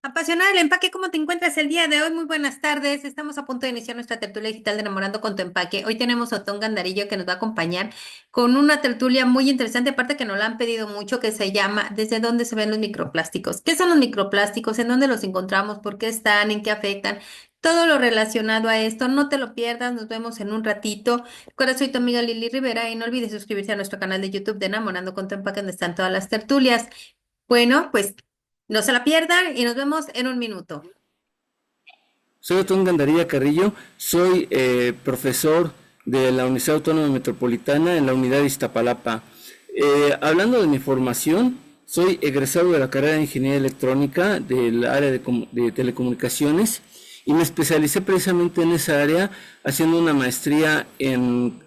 Apasionada del empaque, ¿cómo te encuentras el día de hoy? Muy buenas tardes. Estamos a punto de iniciar nuestra tertulia digital de Enamorando con tu empaque. Hoy tenemos a Otón Gandarillo que nos va a acompañar con una tertulia muy interesante, aparte que nos la han pedido mucho, que se llama ¿Desde dónde se ven los microplásticos? ¿Qué son los microplásticos? ¿En dónde los encontramos? ¿Por qué están? ¿En qué afectan? Todo lo relacionado a esto, no te lo pierdas, nos vemos en un ratito. Recuerda, soy tu amiga Lili Rivera y no olvides suscribirse a nuestro canal de YouTube de Enamorando con tu empaque, donde están todas las tertulias. Bueno, pues no se la pierdan y nos vemos en un minuto. Soy Otón Gandaría Carrillo, soy profesor de la Universidad Autónoma Metropolitana en la unidad de Iztapalapa. Hablando de mi formación, soy egresado de la carrera de Ingeniería Electrónica del área de telecomunicaciones y me especialicé precisamente en esa área haciendo una maestría era en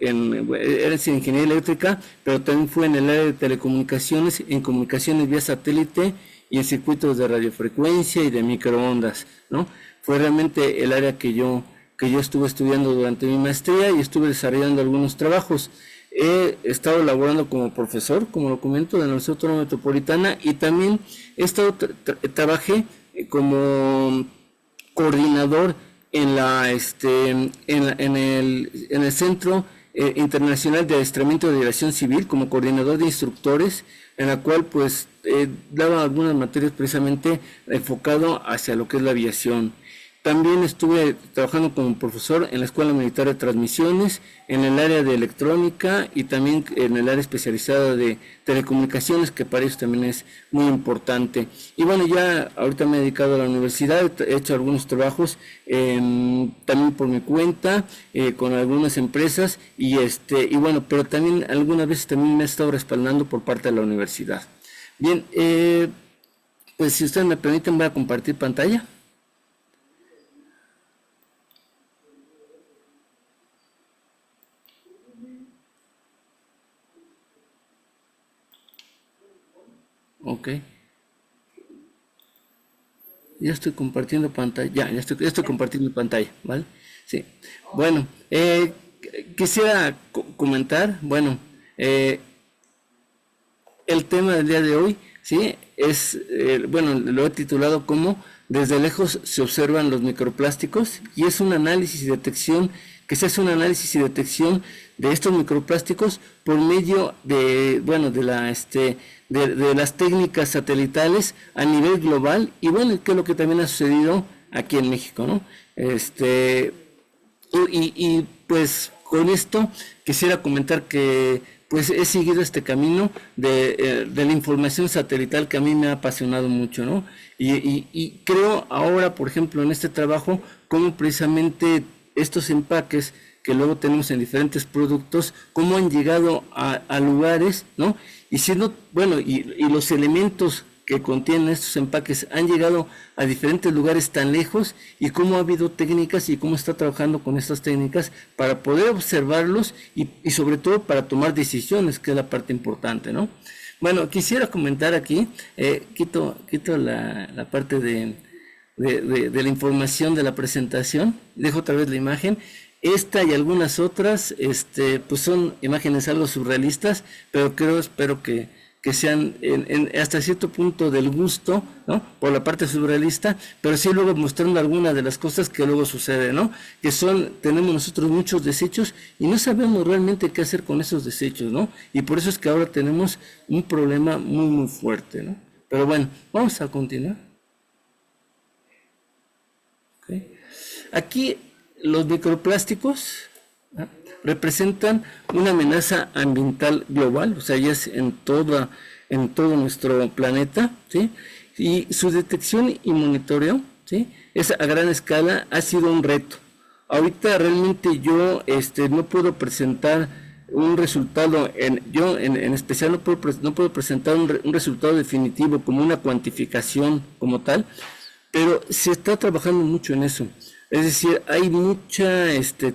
ingeniería eléctrica, pero también fue en el área de telecomunicaciones, en comunicaciones vía satélite y en circuitos de radiofrecuencia y de microondas, ¿no? Fue realmente el área que yo estuve estudiando durante mi maestría y estuve desarrollando algunos trabajos. He estado laborando como profesor, como lo comento, de la Universidad Autónoma Metropolitana y también trabajé como coordinador en el Centro Internacional de Adiestramiento de Aviación Civil, como coordinador de instructores, en la cual pues daba algunas materias precisamente enfocado hacia lo que es la aviación. También estuve trabajando como profesor en la Escuela Militar de Transmisiones, en el área de electrónica y también en el área especializada de telecomunicaciones, que para ellos también es muy importante. Y bueno, ya ahorita me he dedicado a la universidad, he hecho algunos trabajos también por mi cuenta, con algunas empresas y bueno, pero también algunas veces también me he estado respaldando por parte de la universidad. Bien, pues si ustedes me permiten voy a compartir pantalla. Ok, ya estoy compartiendo pantalla, ya estoy compartiendo pantalla, ¿vale? Sí, bueno, quisiera comentar, bueno, eh, el tema del día de hoy, ¿sí? Bueno, lo he titulado como Desde lejos se observan los microplásticos y es un análisis y detección, que se hace un análisis y detección de estos microplásticos por medio de, bueno, de las técnicas satelitales a nivel global y bueno, que es lo que también ha sucedido aquí en México, ¿no? Pues con esto quisiera comentar que pues he seguido este camino de la información satelital que a mí me ha apasionado mucho, ¿no? Y creo ahora, por ejemplo, en este trabajo, cómo precisamente estos empaques que luego tenemos en diferentes productos, cómo han llegado a lugares, ¿no? Y siendo, bueno, y los elementos que contienen estos empaques han llegado a diferentes lugares tan lejos y cómo ha habido técnicas y cómo está trabajando con estas técnicas para poder observarlos y sobre todo para tomar decisiones, que es la parte importante, ¿no? Bueno, quisiera comentar aquí, quito la parte de la información de la presentación, dejo otra vez la imagen. Esta y algunas otras, pues son imágenes algo surrealistas, pero espero que sean hasta cierto punto del gusto, ¿no? Por la parte surrealista, pero sí luego mostrando algunas de las cosas que luego suceden, ¿no? Tenemos nosotros muchos desechos y no sabemos realmente qué hacer con esos desechos, ¿no? Y por eso es que ahora tenemos un problema muy, muy fuerte, ¿no? Pero bueno, vamos a continuar. ¿Okay? Aquí los microplásticos, ¿no?, representan una amenaza ambiental global, o sea, ya es en todo nuestro planeta, ¿sí? Y su detección y monitoreo, ¿sí?, es a gran escala, ha sido un reto. Ahorita realmente yo no puedo presentar un resultado, en especial no puedo presentar un resultado definitivo como una cuantificación como tal, pero se está trabajando mucho en eso. Es decir, hay mucha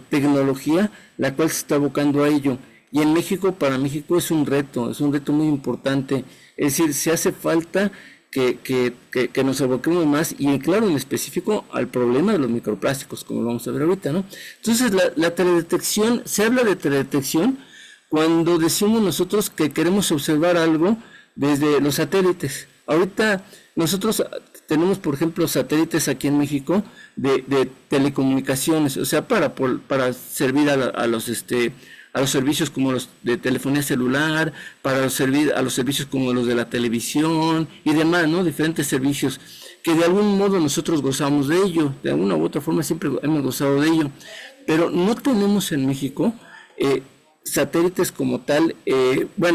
tecnología la cual se está abocando a ello. Y en México, para México es es un reto muy importante. Es decir, se hace falta que nos aboquemos más y claro, en específico al problema de los microplásticos, como lo vamos a ver ahorita, ¿no? Entonces, la teledetección, se habla de teledetección cuando decimos nosotros que queremos observar algo desde los satélites. Ahorita nosotros tenemos, por ejemplo, satélites aquí en México de telecomunicaciones, o sea, para servir a los servicios como los de telefonía celular, para servir a los servicios como los de la televisión y demás, ¿no? Diferentes servicios que de algún modo nosotros gozamos de ello, de alguna u otra forma siempre hemos gozado de ello, pero no tenemos en México satélites como tal,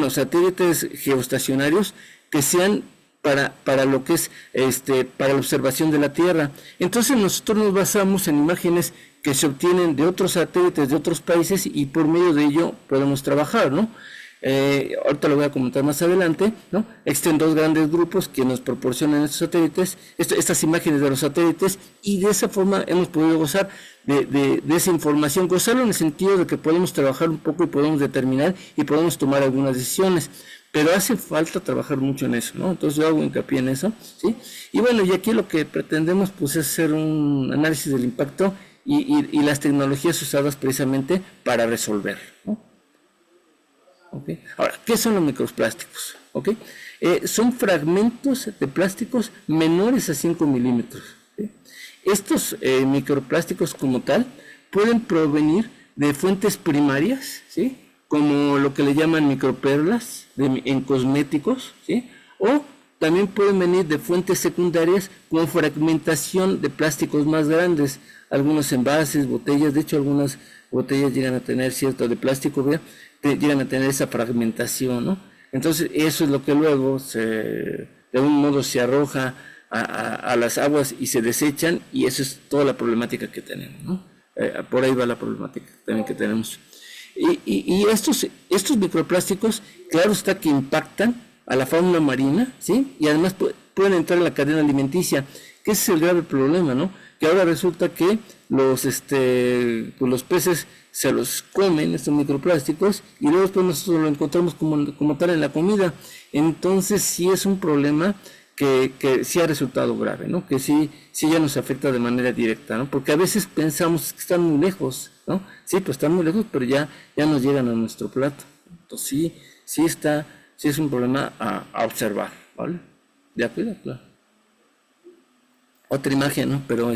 satélites geoestacionarios que sean para lo que es para la observación de la Tierra. Entonces nosotros nos basamos en imágenes que se obtienen de otros satélites de otros países y por medio de ello podemos trabajar, ¿no? Ahorita lo voy a comentar más adelante, ¿no? Existen dos grandes grupos que nos proporcionan estos satélites, estas imágenes de los satélites, y de esa forma hemos podido gozar de esa información, gozarlo en el sentido de que podemos trabajar un poco y podemos determinar y podemos tomar algunas decisiones, pero hace falta trabajar mucho en eso, ¿no? Entonces yo hago hincapié en eso, ¿sí? Y bueno, y aquí lo que pretendemos pues es hacer un análisis del impacto y las tecnologías usadas precisamente para resolver, ¿no? Okay. Ahora, ¿qué son los microplásticos? Okay. Son fragmentos de plásticos menores a 5 milímetros. ¿Sí? Estos microplásticos como tal pueden provenir de fuentes primarias, ¿sí? Como lo que le llaman microperlas en cosméticos, ¿sí? O también pueden venir de fuentes secundarias con fragmentación de plásticos más grandes, algunos envases, botellas, de hecho algunas botellas llegan a tener cierto de plástico, ¿verdad? Llegan a tener esa fragmentación, ¿no? Entonces eso es lo que luego de algún modo se arroja a las aguas y se desechan, y eso es toda la problemática que tenemos, ¿no? Por ahí va la problemática también que tenemos. Y estos microplásticos, claro está que impactan a la fauna marina, ¿sí? Y además pueden entrar en la cadena alimenticia, que ese es el grave problema, ¿no? Que ahora resulta que los peces se los comen, estos microplásticos, y luego después nosotros lo encontramos como tal en la comida. Entonces sí es un problema que sí ha resultado grave, ¿no? Que sí ya nos afecta de manera directa, ¿no? Porque a veces pensamos que están muy lejos, ¿no? Sí, pues están muy lejos, pero ya nos llegan a nuestro plato. Entonces sí es un problema a observar, ¿vale? ¿De acuerdo? Claro. Otra imagen, ¿no? Pero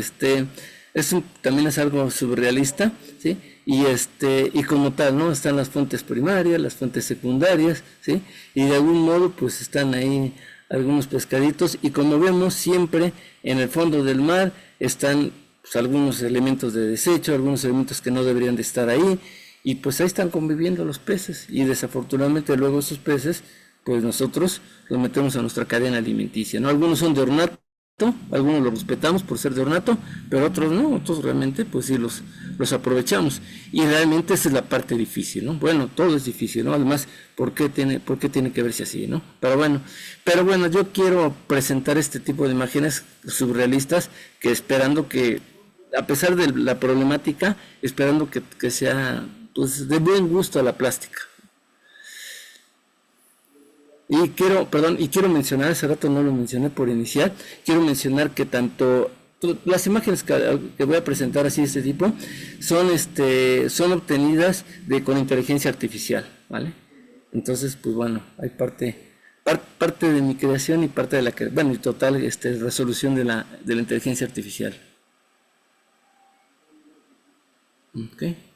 también es algo surrealista, ¿sí? Y como tal, ¿no? Están las fuentes primarias, las fuentes secundarias, ¿sí? Y de algún modo, pues están ahí algunos pescaditos, y como vemos siempre en el fondo del mar están pues, algunos elementos de desecho, algunos elementos que no deberían de estar ahí, y pues ahí están conviviendo los peces, y desafortunadamente luego esos peces, pues nosotros los metemos a nuestra cadena alimenticia, ¿no? Algunos son de ornato, algunos los respetamos por ser de ornato, pero otros no, otros realmente pues sí los aprovechamos, y realmente esa es la parte difícil, ¿no? Bueno, todo es difícil, ¿no? Además, ¿por qué tiene que verse así, ¿no? Pero bueno, yo quiero presentar este tipo de imágenes surrealistas, que esperando que, a pesar de la problemática, esperando que sea pues de buen gusto a la plástica. Y quiero mencionar, hace rato no lo mencioné por iniciar, quiero mencionar que las imágenes que voy a presentar así de este tipo son obtenidas con inteligencia artificial, ¿vale? Entonces, pues bueno, hay parte de mi creación y parte de y total resolución de la inteligencia artificial. Okay.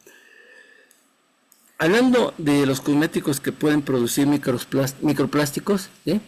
Hablando de los cosméticos que pueden producir microplásticos, ¿sí?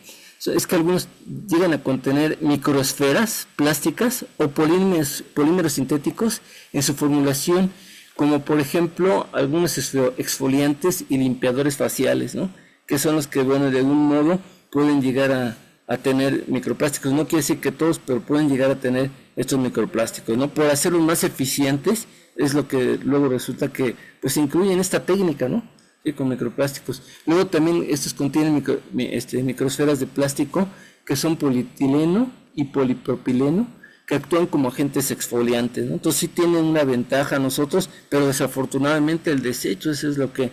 Es que algunos llegan a contener microesferas plásticas o polímeros sintéticos en su formulación, como por ejemplo algunos exfoliantes y limpiadores faciales, ¿no? Que son los que, bueno, de algún modo pueden llegar a tener microplásticos. No quiere decir que todos, pero pueden llegar a tener estos microplásticos, ¿no? Por hacerlos más eficientes, es lo que luego resulta que pues se incluye en esta técnica, ¿no? Sí, con microplásticos. Luego también estos contienen microesferas de plástico que son polietileno y polipropileno, que actúan como agentes exfoliantes, ¿no? Entonces sí tienen una ventaja a nosotros, pero desafortunadamente el desecho, eso es lo que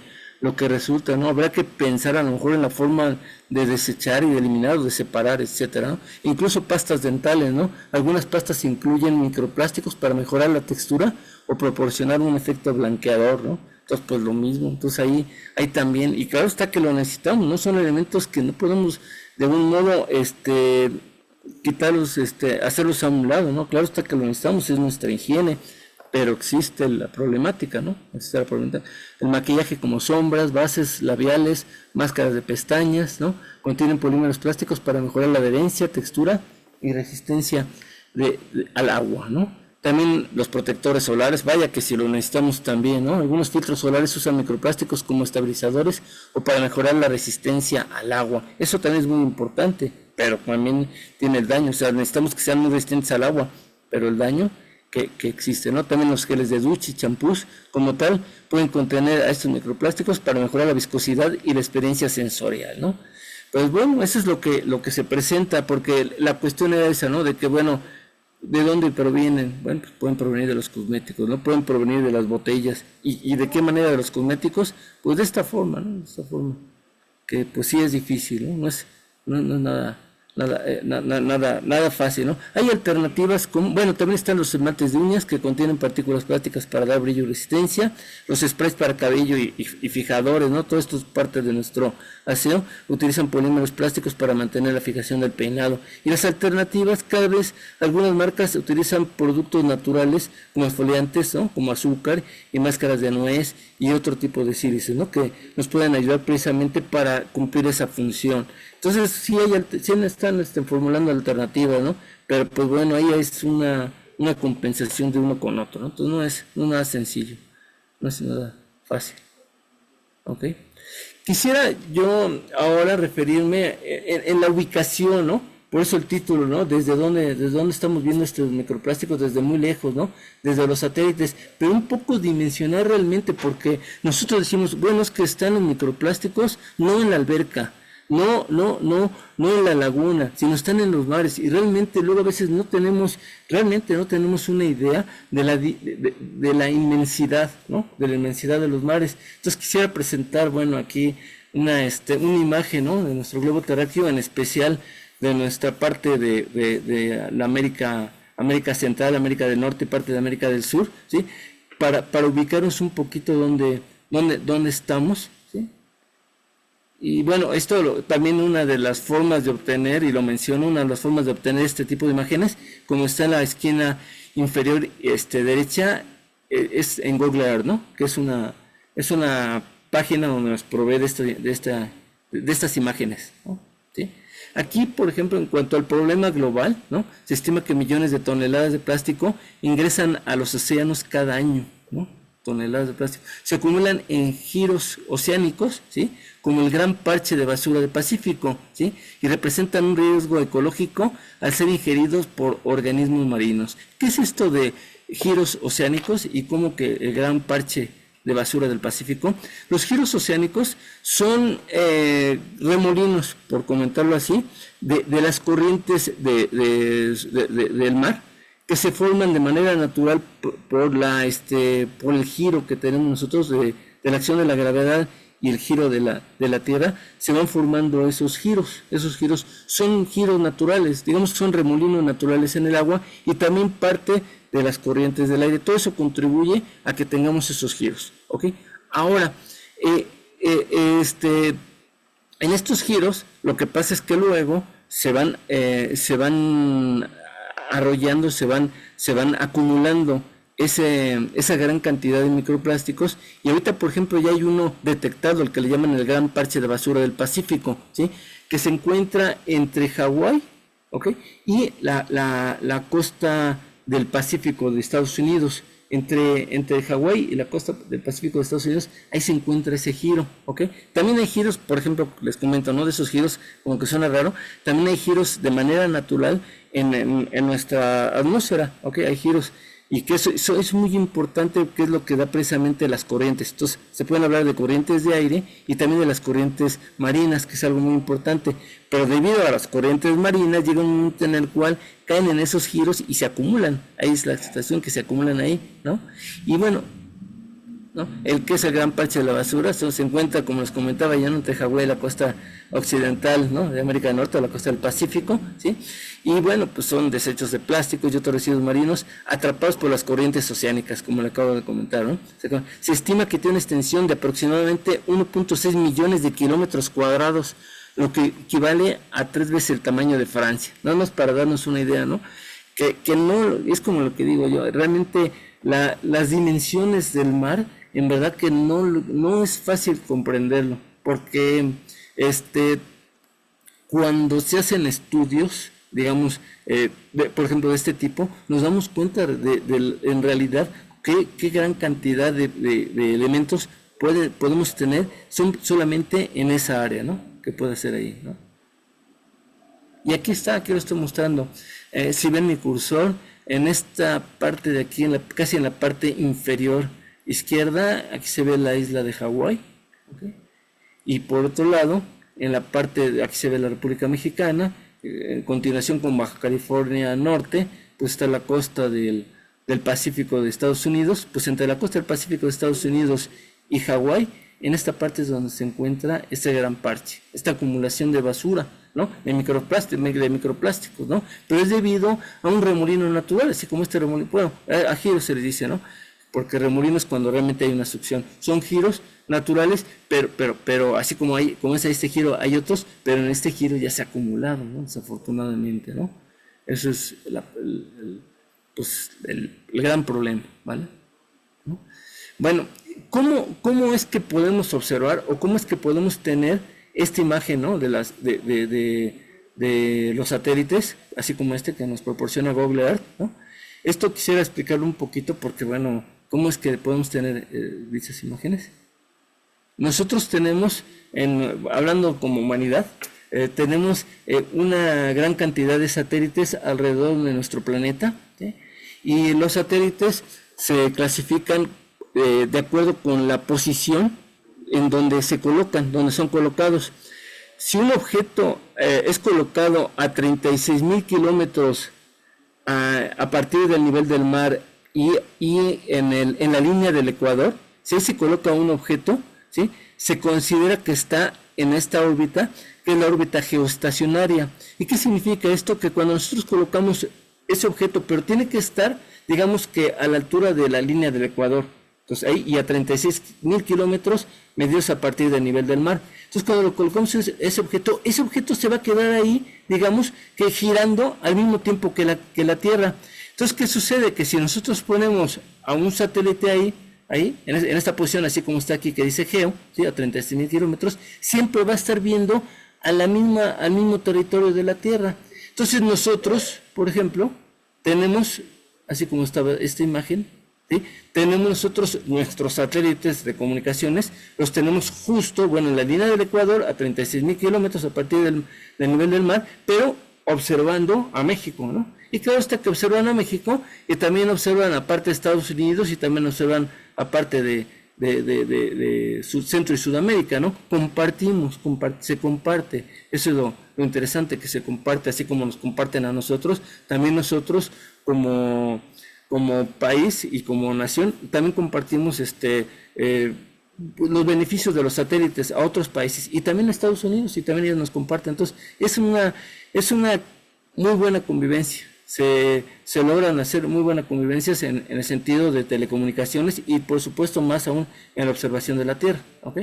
resulta, ¿no? Habrá que pensar a lo mejor en la forma de desechar y de eliminar o de separar, etcétera, ¿no? Incluso pastas dentales, ¿no? Algunas pastas incluyen microplásticos para mejorar la textura o proporcionar un efecto blanqueador, ¿no? Entonces, pues lo mismo. Entonces ahí también, y claro está que lo necesitamos, ¿no? Son elementos que no podemos de algún modo quitarlos, hacerlos a un lado, ¿no? Claro está que lo necesitamos, es nuestra higiene, pero existe la problemática, ¿no? Existe la problemática. El maquillaje como sombras, bases labiales, máscaras de pestañas, ¿no? Contienen polímeros plásticos para mejorar la adherencia, textura y resistencia al agua, ¿no? También los protectores solares, vaya que si lo necesitamos también, ¿no? Algunos filtros solares usan microplásticos como estabilizadores o para mejorar la resistencia al agua. Eso también es muy importante, pero también tiene el daño. O sea, necesitamos que sean muy resistentes al agua, pero el daño que existe, ¿no? También los geles de ducha y champús, como tal, pueden contener a estos microplásticos para mejorar la viscosidad y la experiencia sensorial, ¿no? Pues bueno, eso es lo que se presenta, porque la cuestión era esa, ¿no? De que, bueno, ¿de dónde provienen? Bueno, pues pueden provenir de los cosméticos, ¿no? Pueden provenir de las botellas. ¿Y de qué manera de los cosméticos? Pues de esta forma, ¿no? De esta forma. Que pues sí es difícil, ¿no? No es nada fácil, ¿no? Hay alternativas como, bueno, también están los esmaltes de uñas que contienen partículas plásticas para dar brillo y resistencia, los sprays para cabello y fijadores, ¿no? Todo esto es parte de nuestro aseo. Utilizan polímeros plásticos para mantener la fijación del peinado. Y las alternativas, cada vez algunas marcas utilizan productos naturales como exfoliantes, ¿no? Como azúcar y máscaras de nuez y otro tipo de sílices, ¿no? Que nos pueden ayudar precisamente para cumplir esa función. Entonces sí están formulando alternativas, ¿no? Pero pues bueno, ahí es una compensación de uno con otro, ¿no? Entonces no es nada sencillo, no es nada fácil, ¿ok? Quisiera yo ahora referirme en la ubicación, ¿no? Por eso el título, ¿no? Desde dónde estamos viendo estos microplásticos, desde muy lejos, ¿no? Desde los satélites, pero un poco dimensionar realmente, porque nosotros decimos, bueno, es que están los microplásticos no en la alberca, no en la laguna, sino están en los mares, y realmente luego a veces realmente no tenemos una idea de la inmensidad, ¿no? De la inmensidad de los mares. Entonces quisiera presentar, bueno, aquí una imagen, ¿no? De nuestro globo terráqueo, en especial de nuestra parte de la América Central, América del Norte y parte de América del Sur, ¿sí? Para ubicarnos un poquito dónde estamos, ¿sí? Y bueno, esto también una de las formas de obtener, y lo menciono, una de las formas de obtener este tipo de imágenes, como está en la esquina inferior derecha, es en Google Earth, ¿no? Que es una página donde nos provee de estas imágenes, ¿no? ¿Sí? Aquí, por ejemplo, en cuanto al problema global, ¿no? Se estima que millones de toneladas de plástico ingresan a los océanos cada año, ¿no? Toneladas de plástico. Se acumulan en giros oceánicos, ¿sí? Como el gran parche de basura del Pacífico, ¿sí? Y representan un riesgo ecológico al ser ingeridos por organismos marinos. ¿Qué es esto de giros oceánicos y cómo que el gran parche de basura del Pacífico? Los giros oceánicos son remolinos, por comentarlo así, de las corrientes del mar, que se forman de manera natural por el giro que tenemos nosotros de la acción de la gravedad y el giro de la Tierra. Se van formando esos giros son giros naturales, digamos que son remolinos naturales en el agua, y también parte de las corrientes del aire. Todo eso contribuye a que tengamos esos giros, ¿ok? Ahora, en estos giros, lo que pasa es que luego se van arrollando, se van acumulando esa gran cantidad de microplásticos, y ahorita, por ejemplo, ya hay uno detectado, el que le llaman el gran parche de basura del Pacífico, ¿sí? Que se encuentra entre Hawái, ¿ok? Y la costa del Pacífico de Estados Unidos. Entre Hawái y la costa del Pacífico de Estados Unidos, ahí se encuentra ese giro, ¿ok? También hay giros, por ejemplo, les comento, ¿no? De esos giros, como que suena raro, también hay giros de manera natural en nuestra atmósfera, ¿ok? Hay giros, y que eso es muy importante, que es lo que da precisamente las corrientes. Entonces, se pueden hablar de corrientes de aire y también de las corrientes marinas, que es algo muy importante, pero debido a las corrientes marinas llega un momento en el cual caen en esos giros y se acumulan. Ahí es la situación, que se acumulan ahí, ¿no? Y bueno, ¿no? El que es el gran parche de la basura, eso se encuentra, como les comentaba, ya entre Hawái y la costa occidental, ¿no? De América del Norte, o la costa del Pacífico, ¿sí? Y bueno, pues son desechos de plásticos y otros residuos marinos atrapados por las corrientes oceánicas, como le acabo de comentar, ¿no? Se estima que tiene una extensión de aproximadamente 1.6 millones de kilómetros cuadrados, lo que equivale a 3 veces el tamaño de Francia. Nada más para darnos una idea, ¿no? Que no, es como lo que digo yo, realmente las dimensiones del mar, en verdad que no es fácil comprenderlo, porque cuando se hacen estudios, digamos, por ejemplo, de este tipo, nos damos cuenta en realidad qué gran cantidad de elementos podemos tener solamente en esa área, ¿no? Que puede ser ahí, ¿no? Y aquí lo estoy mostrando. Si ven mi cursor, en esta parte de aquí, casi en la parte inferior izquierda, aquí se ve la isla de Hawái, ¿okay? Y por otro lado, en la parte de aquí se ve la República Mexicana, en continuación con Baja California Norte, pues está la costa del Pacífico de Estados Unidos. Pues entre la costa del Pacífico de Estados Unidos y Hawái, en esta parte es donde se encuentra este gran parche, esta acumulación de basura, ¿no? De microplásticos, ¿no? Pero es debido a un remolino natural, así como este remolino, bueno, a giros se le dice, ¿no? Porque remolino es cuando realmente hay una succión. Son giros naturales, pero así como es este giro, hay otros, pero en este giro ya se ha acumulado, ¿no? Desafortunadamente, ¿no? Eso es el gran problema, ¿vale? ¿No? Bueno, ¿cómo es que podemos observar o cómo es que podemos tener esta imagen, ¿no? de los satélites, así como este que nos proporciona Google Earth, ¿no? Esto quisiera explicarlo un poquito porque, bueno, ¿cómo es que podemos tener dichas imágenes? Nosotros tenemos, hablando como humanidad, tenemos una gran cantidad de satélites alrededor de nuestro planeta, ¿sí? Y los satélites se clasifican de acuerdo con la posición en donde se colocan, donde son colocados. Si un objeto es colocado a 36,000 kilómetros a partir del nivel del mar y en la línea del ecuador, si se coloca un objeto, ¿sí? Se considera que está en esta órbita, que es la órbita geoestacionaria. ¿Y qué significa esto? Que cuando nosotros colocamos ese objeto, pero tiene que estar, digamos que a la altura de la línea del ecuador, entonces ahí, y a 36,000 kilómetros medidos a partir del nivel del mar. Entonces cuando lo colocamos ese objeto se va a quedar ahí, digamos que girando al mismo tiempo que la Tierra. Entonces, ¿qué sucede? Que si nosotros ponemos a un satélite ahí en esta posición, así como está aquí, que dice Geo, ¿sí? A 36,000 kilómetros, siempre va a estar viendo al mismo territorio de la Tierra. Entonces nosotros, por ejemplo, tenemos, así como estaba esta imagen, ¿sí? Tenemos nosotros nuestros satélites de comunicaciones, los tenemos justo, bueno, en la línea del Ecuador, a 36,000 kilómetros a partir del nivel del mar, pero observando a México, ¿no? Y claro está que observan a México y también observan aparte de Estados Unidos y también observan aparte de Centro y Sudamérica, ¿no? Se comparte. Eso es lo interesante, que se comparte, así como nos comparten a nosotros, también nosotros como país y como nación, también compartimos los beneficios de los satélites a otros países y también a Estados Unidos, y también ellos nos comparten. Entonces, es una muy buena convivencia. Se logran hacer muy buenas convivencias en el sentido de telecomunicaciones y por supuesto más aún en la observación de la Tierra, ¿ok?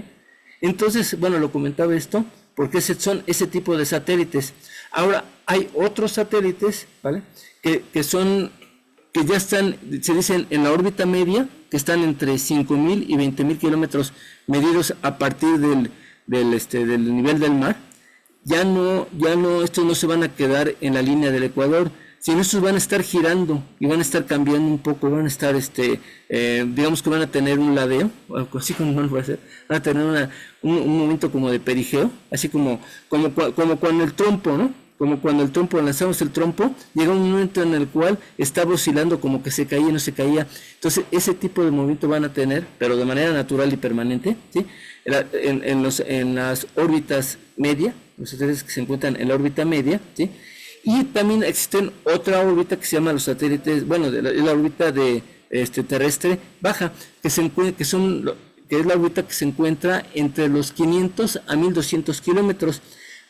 Entonces, bueno, lo comentaba esto porque son ese tipo de satélites. Ahora, hay otros satélites, ¿vale? Que ya están, se dicen, en la órbita media, que están entre 5,000 y 20,000 kilómetros medidos a partir del nivel del mar. Ya no, estos no se van a quedar en la línea del Ecuador, sino estos van a estar girando y van a estar cambiando un poco, van a estar, digamos que van a tener un ladeo, así como no lo voy a hacer, van a tener un momento como de perigeo, así como cuando el trompo, ¿no? Como cuando el trompo, lanzamos el trompo, llega un momento en el cual estaba oscilando como que se caía y no se caía. Entonces, ese tipo de movimiento van a tener, pero de manera natural y permanente, ¿sí? En las órbitas media, los satélites que se encuentran en la órbita media, ¿sí? Y también existen otra órbita que se llama los satélites, bueno, es la órbita terrestre baja, que es la órbita que se encuentra entre los 500 a 1,200 kilómetros.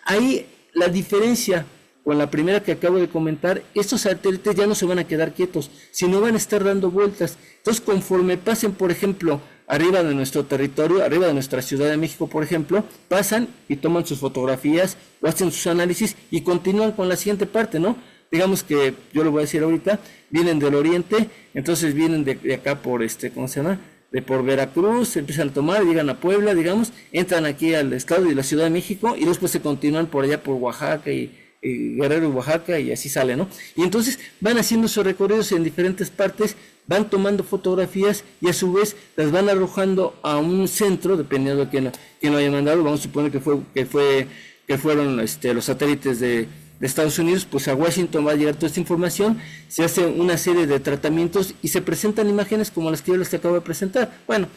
Ahí la diferencia con la primera que acabo de comentar, estos satélites ya no se van a quedar quietos, sino van a estar dando vueltas. Entonces, conforme pasen, por ejemplo, arriba de nuestro territorio, arriba de nuestra Ciudad de México, por ejemplo, pasan y toman sus fotografías o hacen sus análisis y continúan con la siguiente parte, ¿no? Digamos que, yo lo voy a decir ahorita, vienen del oriente, entonces vienen de acá por, ¿cómo se llama? De por Veracruz, empiezan a tomar, llegan a Puebla, digamos, entran aquí al estado y la Ciudad de México y después se continúan por allá por Oaxaca y Guerrero y Oaxaca y así sale, ¿no? Y entonces van haciendo sus recorridos en diferentes partes, van tomando fotografías y a su vez las van arrojando a un centro, dependiendo de quién lo haya mandado. Vamos a suponer que fueron los satélites de Estados Unidos, pues a Washington va a llegar toda esta información, se hace una serie de tratamientos y se presentan imágenes como las que yo les acabo de presentar. Bueno,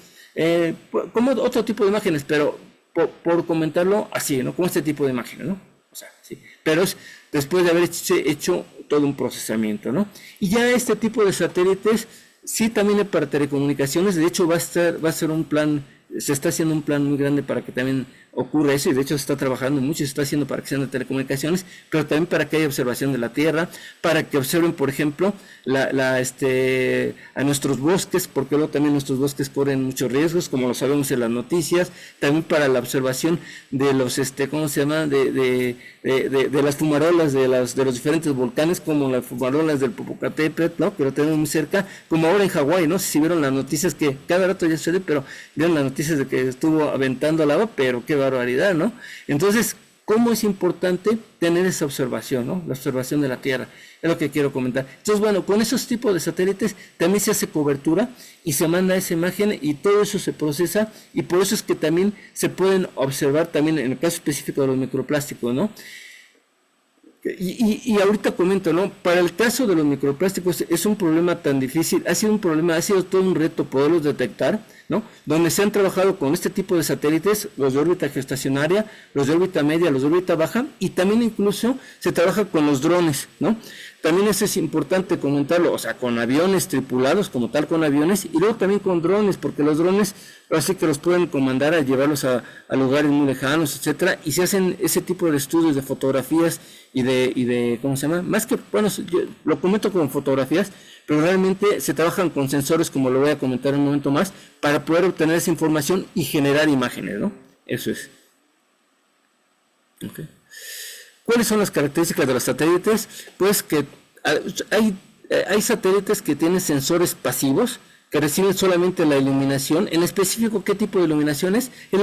como otro tipo de imágenes, pero por comentarlo así, ¿no? Como este tipo de imágenes, ¿no? O sea, sí. Pero es después de haber hecho todo un procesamiento, ¿no? Y ya este tipo de satélites sí también es para telecomunicaciones. De hecho va a ser un plan, se está haciendo un plan muy grande para que también ocurra eso, y de hecho se está trabajando mucho, se está haciendo para que sean de telecomunicaciones, pero también para que haya observación de la Tierra, para que observen, por ejemplo, a nuestros bosques, porque luego también nuestros bosques corren muchos riesgos, como lo sabemos en las noticias, también para la observación de los, ¿cómo se llama?, de las fumarolas de los diferentes volcanes, como las fumarolas del Popocatépetl, ¿no?, que lo tenemos muy cerca, como ahora en Hawái, ¿no? Si vieron las noticias, que cada rato ya sucede, pero vieron las noticias de que estuvo aventando lava, pero qué barbaridad, ¿no? Entonces, ¿cómo es importante tener esa observación, ¿no? La observación de la Tierra, es lo que quiero comentar. Entonces, bueno, con esos tipos de satélites también se hace cobertura y se manda esa imagen y todo eso se procesa, y por eso es que también se pueden observar también en el caso específico de los microplásticos, ¿no? Y ahorita comento, ¿no? Para el caso de los microplásticos es un problema tan difícil, ha sido todo un reto poderlos detectar, ¿no? Donde se han trabajado con este tipo de satélites, los de órbita geoestacionaria, los de órbita media, los de órbita baja, y también incluso se trabaja con los drones, ¿no? También eso es importante comentarlo, o sea, con aviones tripulados, como tal, con aviones, y luego también con drones, porque los drones, así que los pueden comandar a llevarlos a lugares muy lejanos, etcétera, y se hacen ese tipo de estudios de fotografías y de ¿cómo se llama? Más que, bueno, yo lo comento como fotografías, pero realmente se trabajan con sensores, como lo voy a comentar en un momento más, para poder obtener esa información y generar imágenes, ¿no? Eso es. Okay. ¿Cuáles son las características de los satélites? Pues que hay satélites que tienen sensores pasivos, que reciben solamente la iluminación. En específico, ¿qué tipo de iluminación es? Es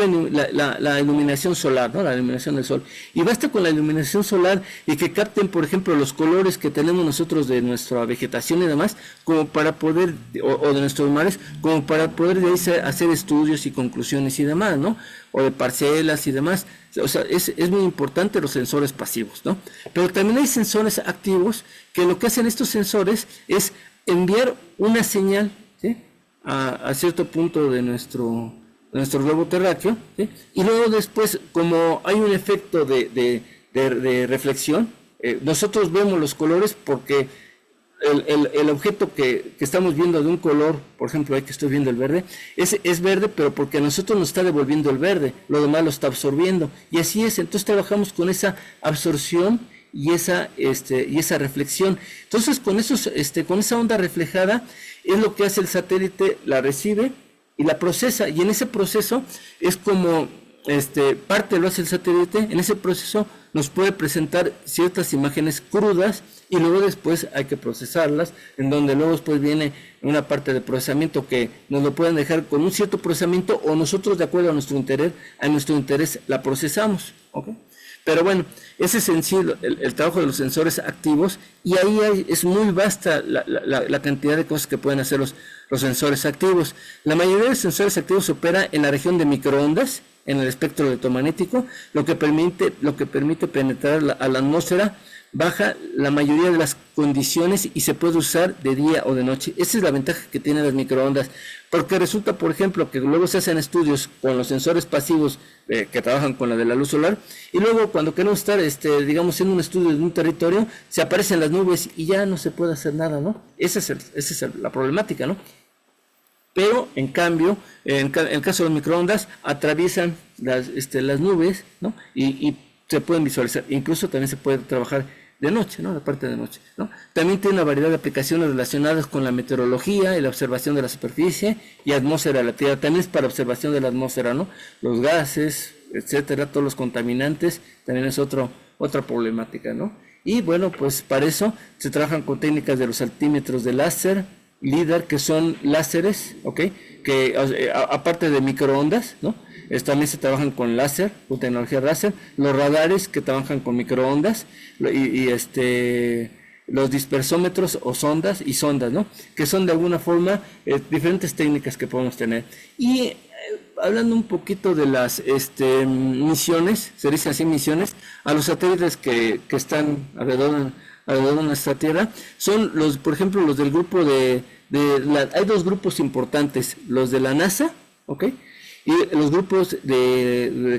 la iluminación solar, ¿no? La iluminación del sol. Y basta con la iluminación solar y que capten, por ejemplo, los colores que tenemos nosotros de nuestra vegetación y demás, como para poder, o de nuestros mares, como para poder de ahí hacer estudios y conclusiones y demás, ¿no? O de parcelas y demás. O sea, es muy importante los sensores pasivos, ¿no? Pero también hay sensores activos, que lo que hacen estos sensores es enviar una señal, ¿sí?, a cierto punto de nuestro globo terráqueo, ¿sí?, y luego después, como hay un efecto de reflexión, nosotros vemos los colores porque el objeto que estamos viendo de un color, por ejemplo, ahí que estoy viendo el verde, es verde, pero porque a nosotros nos está devolviendo el verde, lo demás lo está absorbiendo, y así es. Entonces trabajamos con esa absorción y esa reflexión. Entonces con esa onda reflejada es lo que hace el satélite, la recibe y la procesa, y en ese proceso es como parte lo hace el satélite. En ese proceso nos puede presentar ciertas imágenes crudas y luego después hay que procesarlas, en donde luego después viene una parte de procesamiento que nos lo pueden dejar con un cierto procesamiento, o nosotros, de acuerdo a nuestro interés la procesamos, ¿okay? Pero bueno, ese es en sí el trabajo de los sensores activos, y ahí es muy vasta la cantidad de cosas que pueden hacer los sensores activos. La mayoría de sensores activos opera en la región de microondas, en el espectro electromagnético, lo que permite penetrar a la atmósfera baja la mayoría de las condiciones y se puede usar de día o de noche. Esa es la ventaja que tienen las microondas, porque resulta, por ejemplo, que luego se hacen estudios con los sensores pasivos que trabajan con la de la luz solar, y luego cuando queremos estar, digamos, en un estudio de un territorio, se aparecen las nubes y ya no se puede hacer nada, ¿no? Esa es la problemática, ¿no? Pero en cambio, en el caso de los microondas, atraviesan las nubes, ¿no? Y se pueden visualizar. Incluso también se puede trabajar de noche, ¿no? La parte de noche, ¿no? También tiene una variedad de aplicaciones relacionadas con la meteorología y la observación de la superficie y atmósfera de la Tierra. También es para observación de la atmósfera, ¿no? Los gases, etcétera, todos los contaminantes, también es otra problemática, ¿no? Y bueno, pues para eso se trabajan con técnicas de los altímetros de láser, LIDAR, que son láseres, ¿ok? Que aparte de microondas, ¿no? También se trabajan con láser, con tecnología láser, los radares que trabajan con microondas los dispersómetros o sondas, ¿no? Que son de alguna forma diferentes técnicas que podemos tener. Y hablando un poquito de las misiones, se dice así misiones, a los satélites que están alrededor de nuestra Tierra, son los, por ejemplo, los del grupo hay dos grupos importantes, los de la NASA, ¿ok? Y los grupos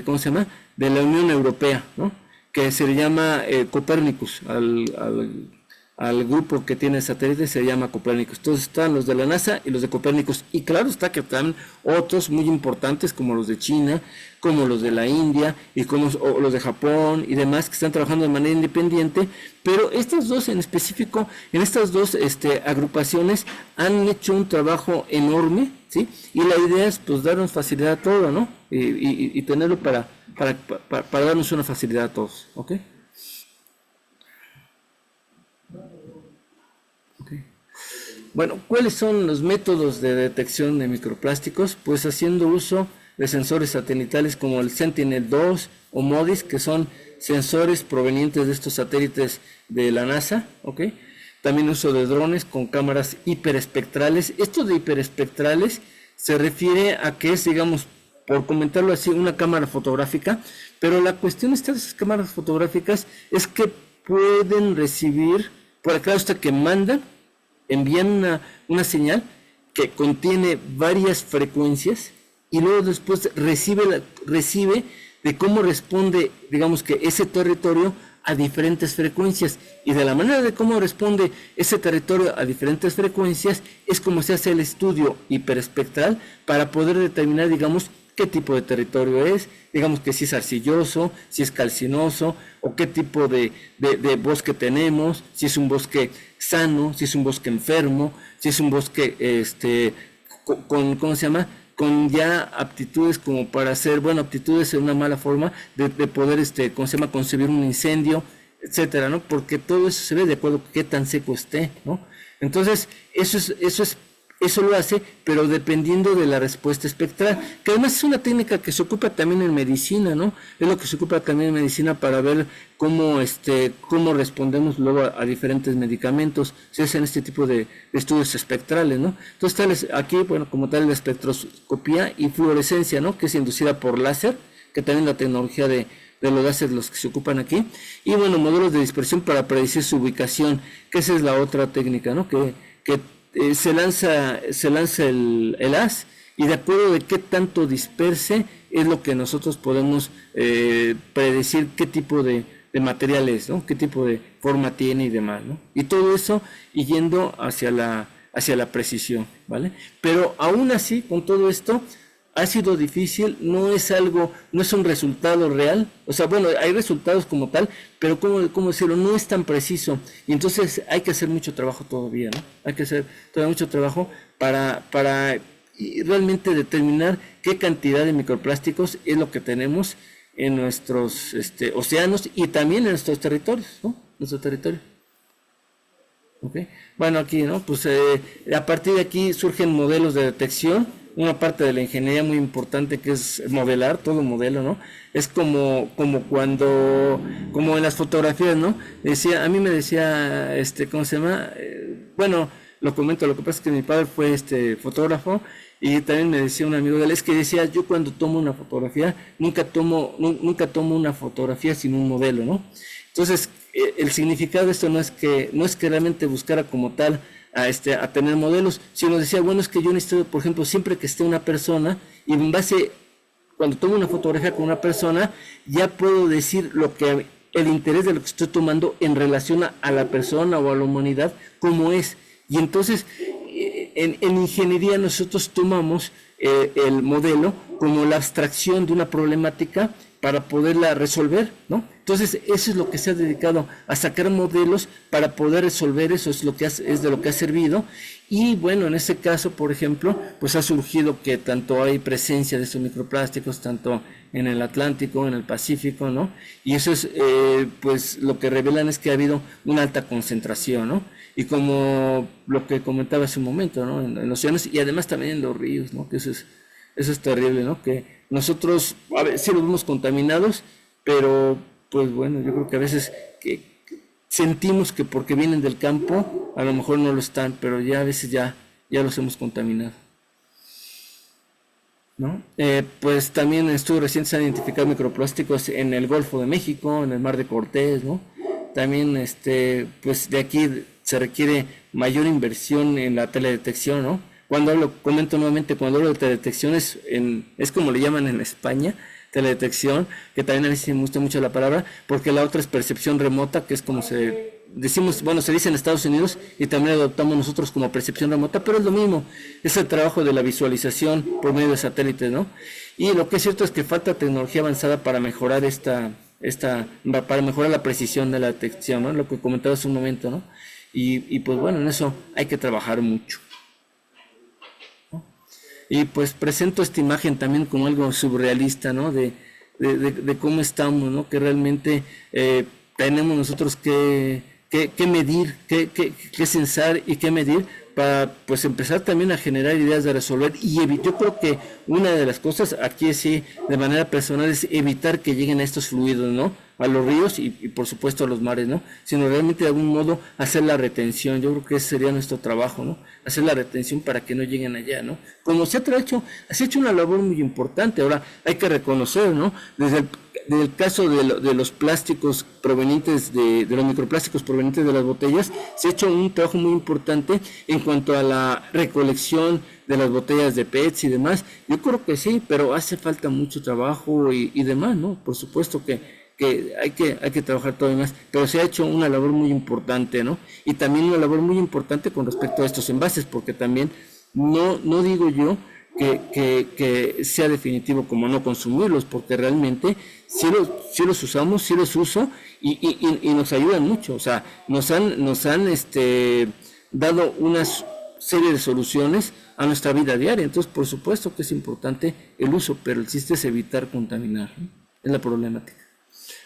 ¿cómo se llama? De la Unión Europea, ¿no? Que se le llama Copernicus, al grupo que tiene satélites se llama Copernicus. Entonces están los de la NASA y los de Copernicus. Y claro está que están otros muy importantes como los de China, como los de la India y como los de Japón y demás que están trabajando de manera independiente. Pero estas dos en específico, en estas dos agrupaciones han hecho un trabajo enorme, ¿sí? Y la idea es pues darnos facilidad a todo, ¿no? Y tenerlo para darnos una facilidad a todos, ¿ok? Bueno, ¿cuáles son los métodos de detección de microplásticos? Pues haciendo uso de sensores satelitales como el Sentinel-2 o MODIS, que son sensores provenientes de estos satélites de la NASA, ¿ok? También uso de drones con cámaras hiperespectrales. Esto de hiperespectrales se refiere a que es, digamos, por comentarlo así, una cámara fotográfica, pero la cuestión de estas cámaras fotográficas es que pueden recibir, por acá hasta que envían una señal que contiene varias frecuencias y luego después recibe de cómo responde, digamos que ese territorio a diferentes frecuencias, y de la manera de cómo responde ese territorio a diferentes frecuencias es como se hace el estudio hiperespectral para poder determinar, digamos, qué tipo de territorio es, digamos que si es arcilloso, si es calcinoso, o qué tipo de bosque tenemos, si es un bosque sano, si es un bosque enfermo, si es un bosque ¿cómo se llama? Con ya aptitudes como para hacer, bueno, aptitudes en una mala forma de poder, ¿cómo se llama? Concebir un incendio, etcétera, ¿no? Porque todo eso se ve de acuerdo a qué tan seco esté, ¿no? Entonces, eso lo hace, pero dependiendo de la respuesta espectral, que además es una técnica que se ocupa también en medicina, ¿no? Es lo que se ocupa también en medicina para ver cómo respondemos luego a diferentes medicamentos, se hacen este tipo de estudios espectrales, ¿no? Entonces, aquí, bueno, como tal, la espectroscopía y fluorescencia, ¿no? Que es inducida por láser, que también la tecnología de los láseres los que se ocupan aquí, y bueno, modelos de dispersión para predecir su ubicación, que esa es la otra técnica, ¿no? Que se lanza el haz y de acuerdo de qué tanto disperse es lo que nosotros podemos predecir qué tipo de material es, ¿no? Qué tipo de forma tiene y demás, ¿no? Y todo eso y yendo hacia la precisión, ¿vale? Pero aún así, con todo esto, ha sido difícil, no es un resultado real, o sea, bueno, hay resultados como tal, pero ¿cómo decirlo? No es tan preciso, y entonces hay que hacer mucho trabajo todavía, ¿no? Hay que hacer todavía mucho trabajo para realmente determinar qué cantidad de microplásticos es lo que tenemos en nuestros océanos y también en nuestros territorios, ¿no? Nuestro territorio. Okay. Bueno, aquí, ¿no? Pues a partir de aquí surgen modelos de detección. Una parte de la ingeniería muy importante que es modelar, todo modelo, ¿no? Es como en las fotografías, ¿no? A mí me decía, ¿cómo se llama? Bueno, lo comento, lo que pasa es que mi padre fue fotógrafo y también me decía un amigo de él, es que decía, yo cuando tomo una fotografía, nunca tomo una fotografía sin un modelo, ¿no? Entonces, el significado de esto no es que realmente buscara como tal a tener modelos, sino decía, bueno, es que yo necesito, por ejemplo, siempre que esté una persona, y en base, cuando tomo una fotografía con una persona, ya puedo decir el interés de lo que estoy tomando en relación a la persona o a la humanidad, cómo es. Y entonces, en ingeniería nosotros tomamos el modelo como la abstracción de una problemática para poderla resolver, ¿no? Entonces, eso es lo que se ha dedicado a sacar modelos para poder resolver eso, es lo que es de lo que ha servido. Y bueno, en ese caso, por ejemplo, pues ha surgido que tanto hay presencia de estos microplásticos, tanto en el Atlántico, en el Pacífico, ¿no? Y eso es, pues lo que revelan es que ha habido una alta concentración, ¿no? Y como lo que comentaba hace un momento, ¿no? En los océanos y además también en los ríos, ¿no? Que eso es terrible, ¿no? Que nosotros, a ver, sí los vemos contaminados, pero pues bueno, yo creo que a veces que sentimos que porque vienen del campo, a lo mejor no lo están, pero ya a veces ya los hemos contaminado, ¿no? Pues también en estudios recientes se han identificado microplásticos en el Golfo de México, en el Mar de Cortés, ¿no? También, pues de aquí se requiere mayor inversión en la teledetección, ¿no? Comento nuevamente, cuando hablo de teledetección es como le llaman en España, teledetección, que también a mí sí me gusta mucho la palabra, porque la otra es percepción remota, que es como decimos, bueno, se dice en Estados Unidos y también adoptamos nosotros como percepción remota, pero es lo mismo, es el trabajo de la visualización por medio de satélites, ¿no? Y lo que es cierto es que falta tecnología avanzada para mejorar para mejorar la precisión de la detección, ¿no? Lo que comentaba hace un momento, ¿no? Y pues bueno, en eso hay que trabajar mucho. Y pues presento esta imagen también como algo surrealista, ¿no? De cómo estamos, ¿no? Que realmente tenemos nosotros que medir, que censar y que medir para pues empezar también a generar ideas de resolver. Y yo creo que una de las cosas aquí sí, de manera personal, es evitar que lleguen a estos fluidos, ¿no? A los ríos y por supuesto a los mares, ¿no? Sino realmente de algún modo hacer la retención. Yo creo que ese sería nuestro trabajo, ¿no? Hacer la retención para que no lleguen allá, ¿no? Como se ha hecho una labor muy importante. Ahora hay que reconocer, ¿no? Desde el caso de los plásticos provenientes de los microplásticos provenientes de las botellas, se ha hecho un trabajo muy importante en cuanto a la recolección de las botellas de PETs y demás. Yo creo que sí, pero hace falta mucho trabajo y demás, ¿no? Por supuesto que hay que trabajar todavía más, pero se ha hecho una labor muy importante, ¿no? Y también una labor muy importante con respecto a estos envases, porque también no digo yo que sea definitivo como no consumirlos, porque realmente sí los usamos, sí los uso y nos ayudan mucho, o sea, nos han dado una serie de soluciones a nuestra vida diaria. Entonces, por supuesto que es importante el uso, pero el chiste es evitar contaminar, ¿no? Es la problemática.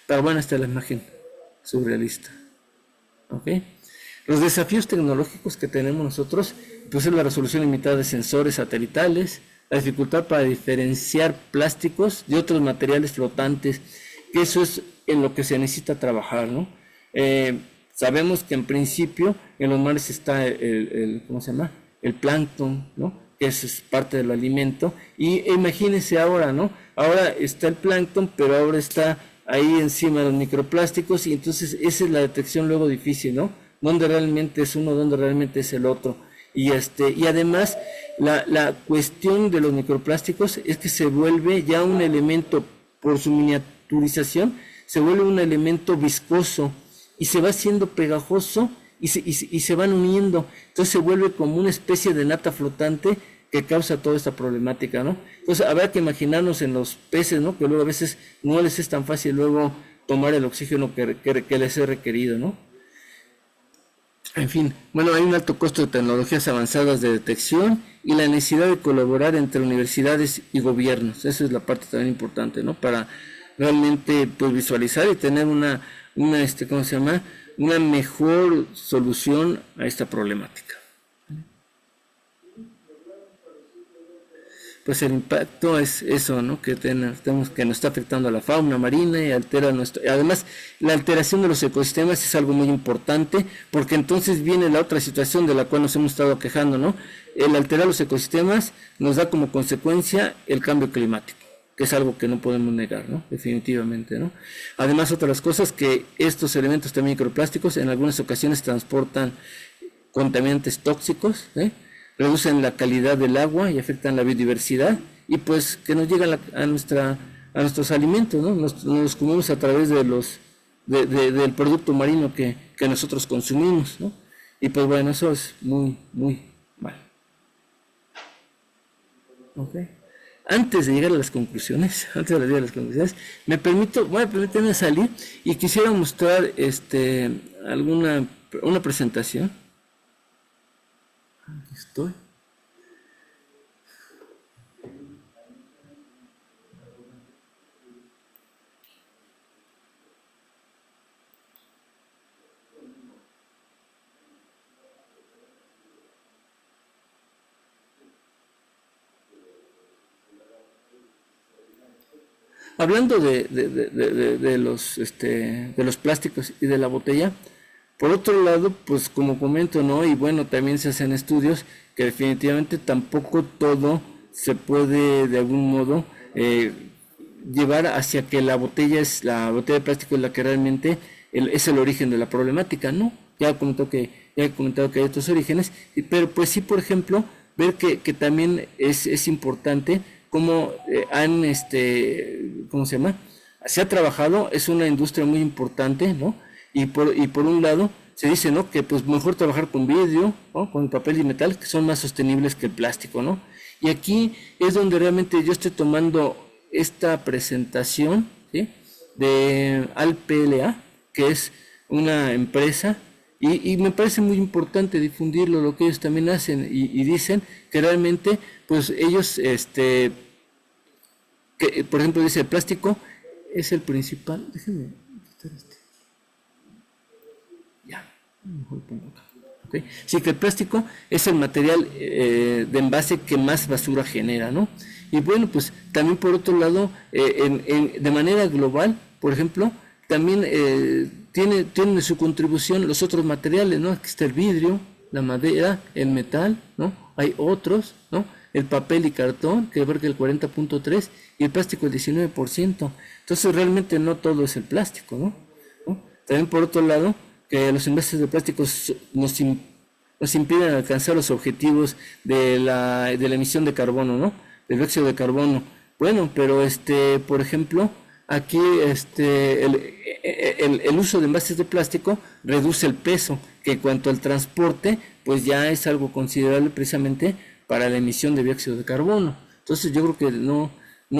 Pero bueno, esta es la imagen surrealista. ¿Ok? Los desafíos tecnológicos que tenemos nosotros, pues es la resolución limitada de sensores satelitales, la dificultad para diferenciar plásticos de otros materiales flotantes, que eso es en lo que se necesita trabajar, ¿no? Sabemos que en principio en los mares está ¿cómo se llama? El plancton, ¿no? Que es parte del alimento. Y imagínense ahora, ¿no? Ahora está el plancton, pero ahora está ahí encima de los microplásticos y entonces esa es la detección luego difícil, ¿no? Dónde realmente es uno, dónde realmente es el otro. Y además la cuestión de los microplásticos es que se vuelve ya un elemento, por su miniaturización, se vuelve un elemento viscoso y se va haciendo pegajoso y se van uniendo. Entonces se vuelve como una especie de nata flotante que causa toda esta problemática, ¿no? Entonces habrá que imaginarnos en los peces, ¿no? Que luego a veces no les es tan fácil luego tomar el oxígeno que les es requerido, ¿no? En fin, bueno, hay un alto costo de tecnologías avanzadas de detección y la necesidad de colaborar entre universidades y gobiernos. Esa es la parte también importante, ¿no? Para realmente pues visualizar y tener ¿cómo se llama? Una mejor solución a esta problemática. Pues el impacto es eso, ¿no? Que tenemos que nos está afectando a la fauna marina y altera además la alteración de los ecosistemas es algo muy importante, porque entonces viene la otra situación de la cual nos hemos estado quejando, ¿no? El alterar los ecosistemas nos da como consecuencia el cambio climático, que es algo que no podemos negar, ¿no? Definitivamente, ¿no? Además, otras cosas que estos elementos también microplásticos en algunas ocasiones transportan contaminantes tóxicos, reducen la calidad del agua y afectan la biodiversidad y pues que nos llegan a nuestros alimentos, ¿no? Nos comemos a través de del producto marino que nosotros consumimos, ¿no? Y pues bueno, eso es muy, muy mal. ¿Ok? antes de llegar a las conclusiones, antes de llegar a las conclusiones, voy a permitirme salir y quisiera mostrar una presentación. Aquí estoy. Hablando de los plásticos y de la botella, por otro lado, pues como comento, ¿no? Y bueno, también se hacen estudios que definitivamente tampoco todo se puede de algún modo llevar hacia que la botella de plástico es la que realmente es el origen de la problemática, ¿no? Ya he comentado que hay otros orígenes, pero pues sí, por ejemplo, ver que también es importante cómo ¿cómo se llama? Se ha trabajado, es una industria muy importante, ¿no? Y por un lado, se dice, ¿no? Que pues mejor trabajar con vidrio, ¿no? Con papel y metal, que son más sostenibles que el plástico, ¿no? Y aquí es donde realmente yo estoy tomando esta presentación, ¿sí? De Alpla, que es una empresa, y me parece muy importante difundirlo, lo que ellos también hacen, y dicen que realmente, pues ellos, que por ejemplo dice el plástico es el principal, déjenme quitar ya, mejor pongo acá. ¿Okay? Sí, que el plástico es el material de envase que más basura genera, ¿no? Y bueno, pues también por otro lado, de manera global, por ejemplo, también tiene su contribución los otros materiales, ¿no? Aquí está el vidrio, la madera, el metal, ¿no? Hay otros, ¿no? El papel y cartón, que abarca el 40.3, y el plástico el 19%. Entonces realmente no todo es el plástico, ¿no? ¿No? También por otro lado, que los envases de plástico nos impiden alcanzar los objetivos de la emisión de carbono, ¿no? Del dióxido de carbono. Bueno, pero por ejemplo, aquí el uso de envases de plástico reduce el peso, que en cuanto al transporte, pues ya es algo considerable precisamente para la emisión de dióxido de carbono. Entonces yo creo que no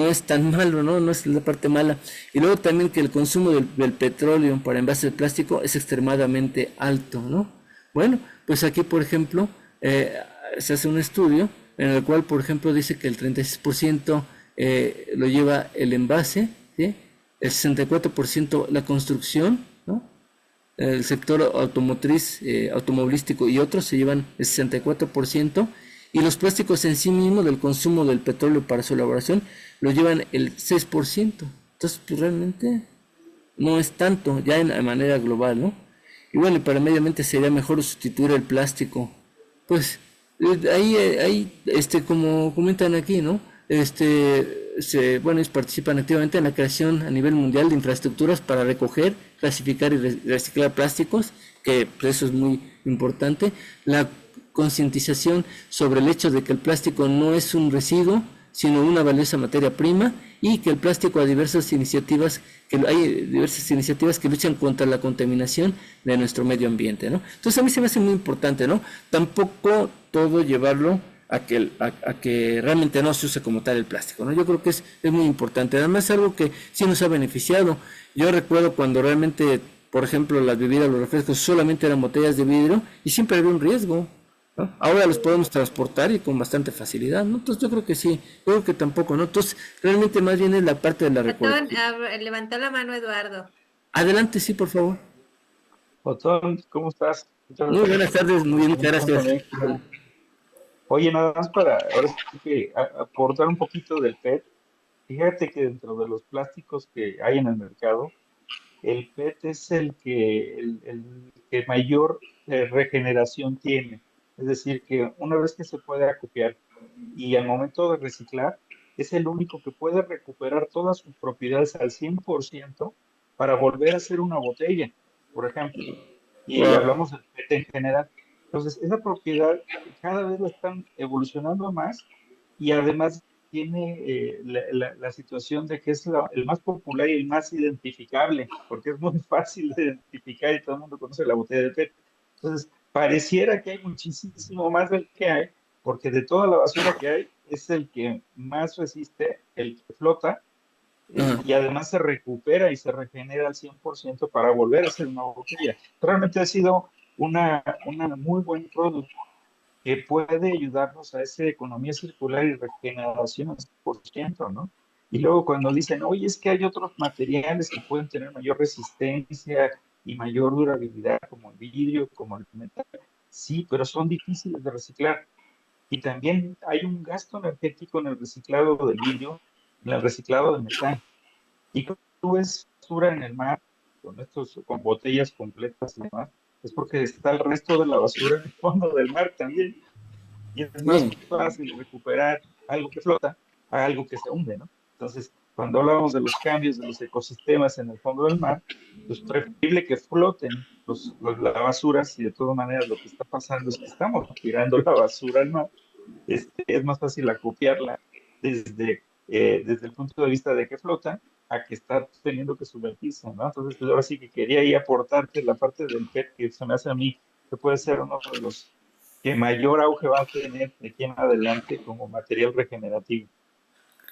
es tan malo, ¿no? No es la parte mala. Y luego también que el consumo del petróleo para envases de plástico es extremadamente alto, ¿no? Bueno, pues aquí, por ejemplo, se hace un estudio en el cual, por ejemplo, dice que el 36% lo lleva el envase, ¿sí? El 64% la construcción, ¿no? El sector automotriz, automovilístico y otros se llevan el 64%, y los plásticos en sí mismos del consumo del petróleo para su elaboración lo llevan el 6%. Entonces, pues realmente no es tanto, ya de manera global, ¿no? Y bueno, y para el medio ambiente sería mejor sustituir el plástico. Pues ahí, como comentan aquí, ¿no? Bueno, ellos participan activamente en la creación a nivel mundial de infraestructuras para recoger, clasificar y reciclar plásticos, que pues, eso es muy importante. La concientización sobre el hecho de que el plástico no es un residuo, sino una valiosa materia prima, y que el plástico hay diversas iniciativas que luchan contra la contaminación de nuestro medio ambiente, ¿no? Entonces a mí se me hace muy importante, ¿no? Tampoco todo llevarlo a que realmente no se use como tal el plástico, ¿no? Yo creo que es muy importante. Además es algo que sí nos ha beneficiado. Yo recuerdo cuando realmente, por ejemplo, las bebidas, los refrescos solamente eran botellas de vidrio y siempre había un riesgo, ¿no? Ahora los podemos transportar y con bastante facilidad, ¿no? Entonces yo creo que sí, yo creo que tampoco, ¿no? Entonces realmente más bien es la parte de la recolección. Levantó la mano Eduardo. Adelante, sí, por favor. Otón, ¿cómo estás? Muchas Muy buenas tardes, muy bien, muchas gracias gracias. también. Oye, nada más para ahora sí que aportar un poquito del PET. Fíjate que dentro de los plásticos que hay en el mercado, el PET es el que mayor regeneración tiene. Es decir, que una vez que se puede acopiar y al momento de reciclar, es el único que puede recuperar todas sus propiedades al 100% para volver a hacer una botella, por ejemplo. Y Wow. hablamos del PET en general. Entonces, esa propiedad cada vez la están evolucionando más y además tiene la situación de que es el más popular y el más identificable, porque es muy fácil de identificar y todo el mundo conoce la botella de PET. Entonces, pareciera que hay muchísimo más del que hay, porque de toda la basura que hay, es el que más resiste, el que flota, Ajá. y además se recupera y se regenera al 100% para volver a ser una botella. Realmente ha sido una muy buen producto que puede ayudarnos a esa economía circular y regeneración al 100%, ¿no? Y luego cuando dicen, oye, es que hay otros materiales que pueden tener mayor resistencia y mayor durabilidad, como el vidrio, como el metal, sí, pero son difíciles de reciclar. Y también hay un gasto energético en el reciclado del vidrio, en el reciclado del metal. Y cuando tú ves basura en el mar, con botellas completas y demás, es porque está el resto de la basura en el fondo del mar también. Y es más Sí. fácil recuperar algo que flota a algo que se hunde, ¿no? Entonces, cuando hablamos de los cambios de los ecosistemas en el fondo del mar, pues preferible que floten la basura, si de todas maneras lo que está pasando es que estamos tirando la basura al mar, es más fácil acopiarla desde el punto de vista de que flota a que está teniendo que sumergirse, ¿no? Entonces, pues ahora sí que quería ahí aportarte la parte del PET que se me hace a mí que puede ser uno de los que mayor auge va a tener de aquí en adelante como material regenerativo.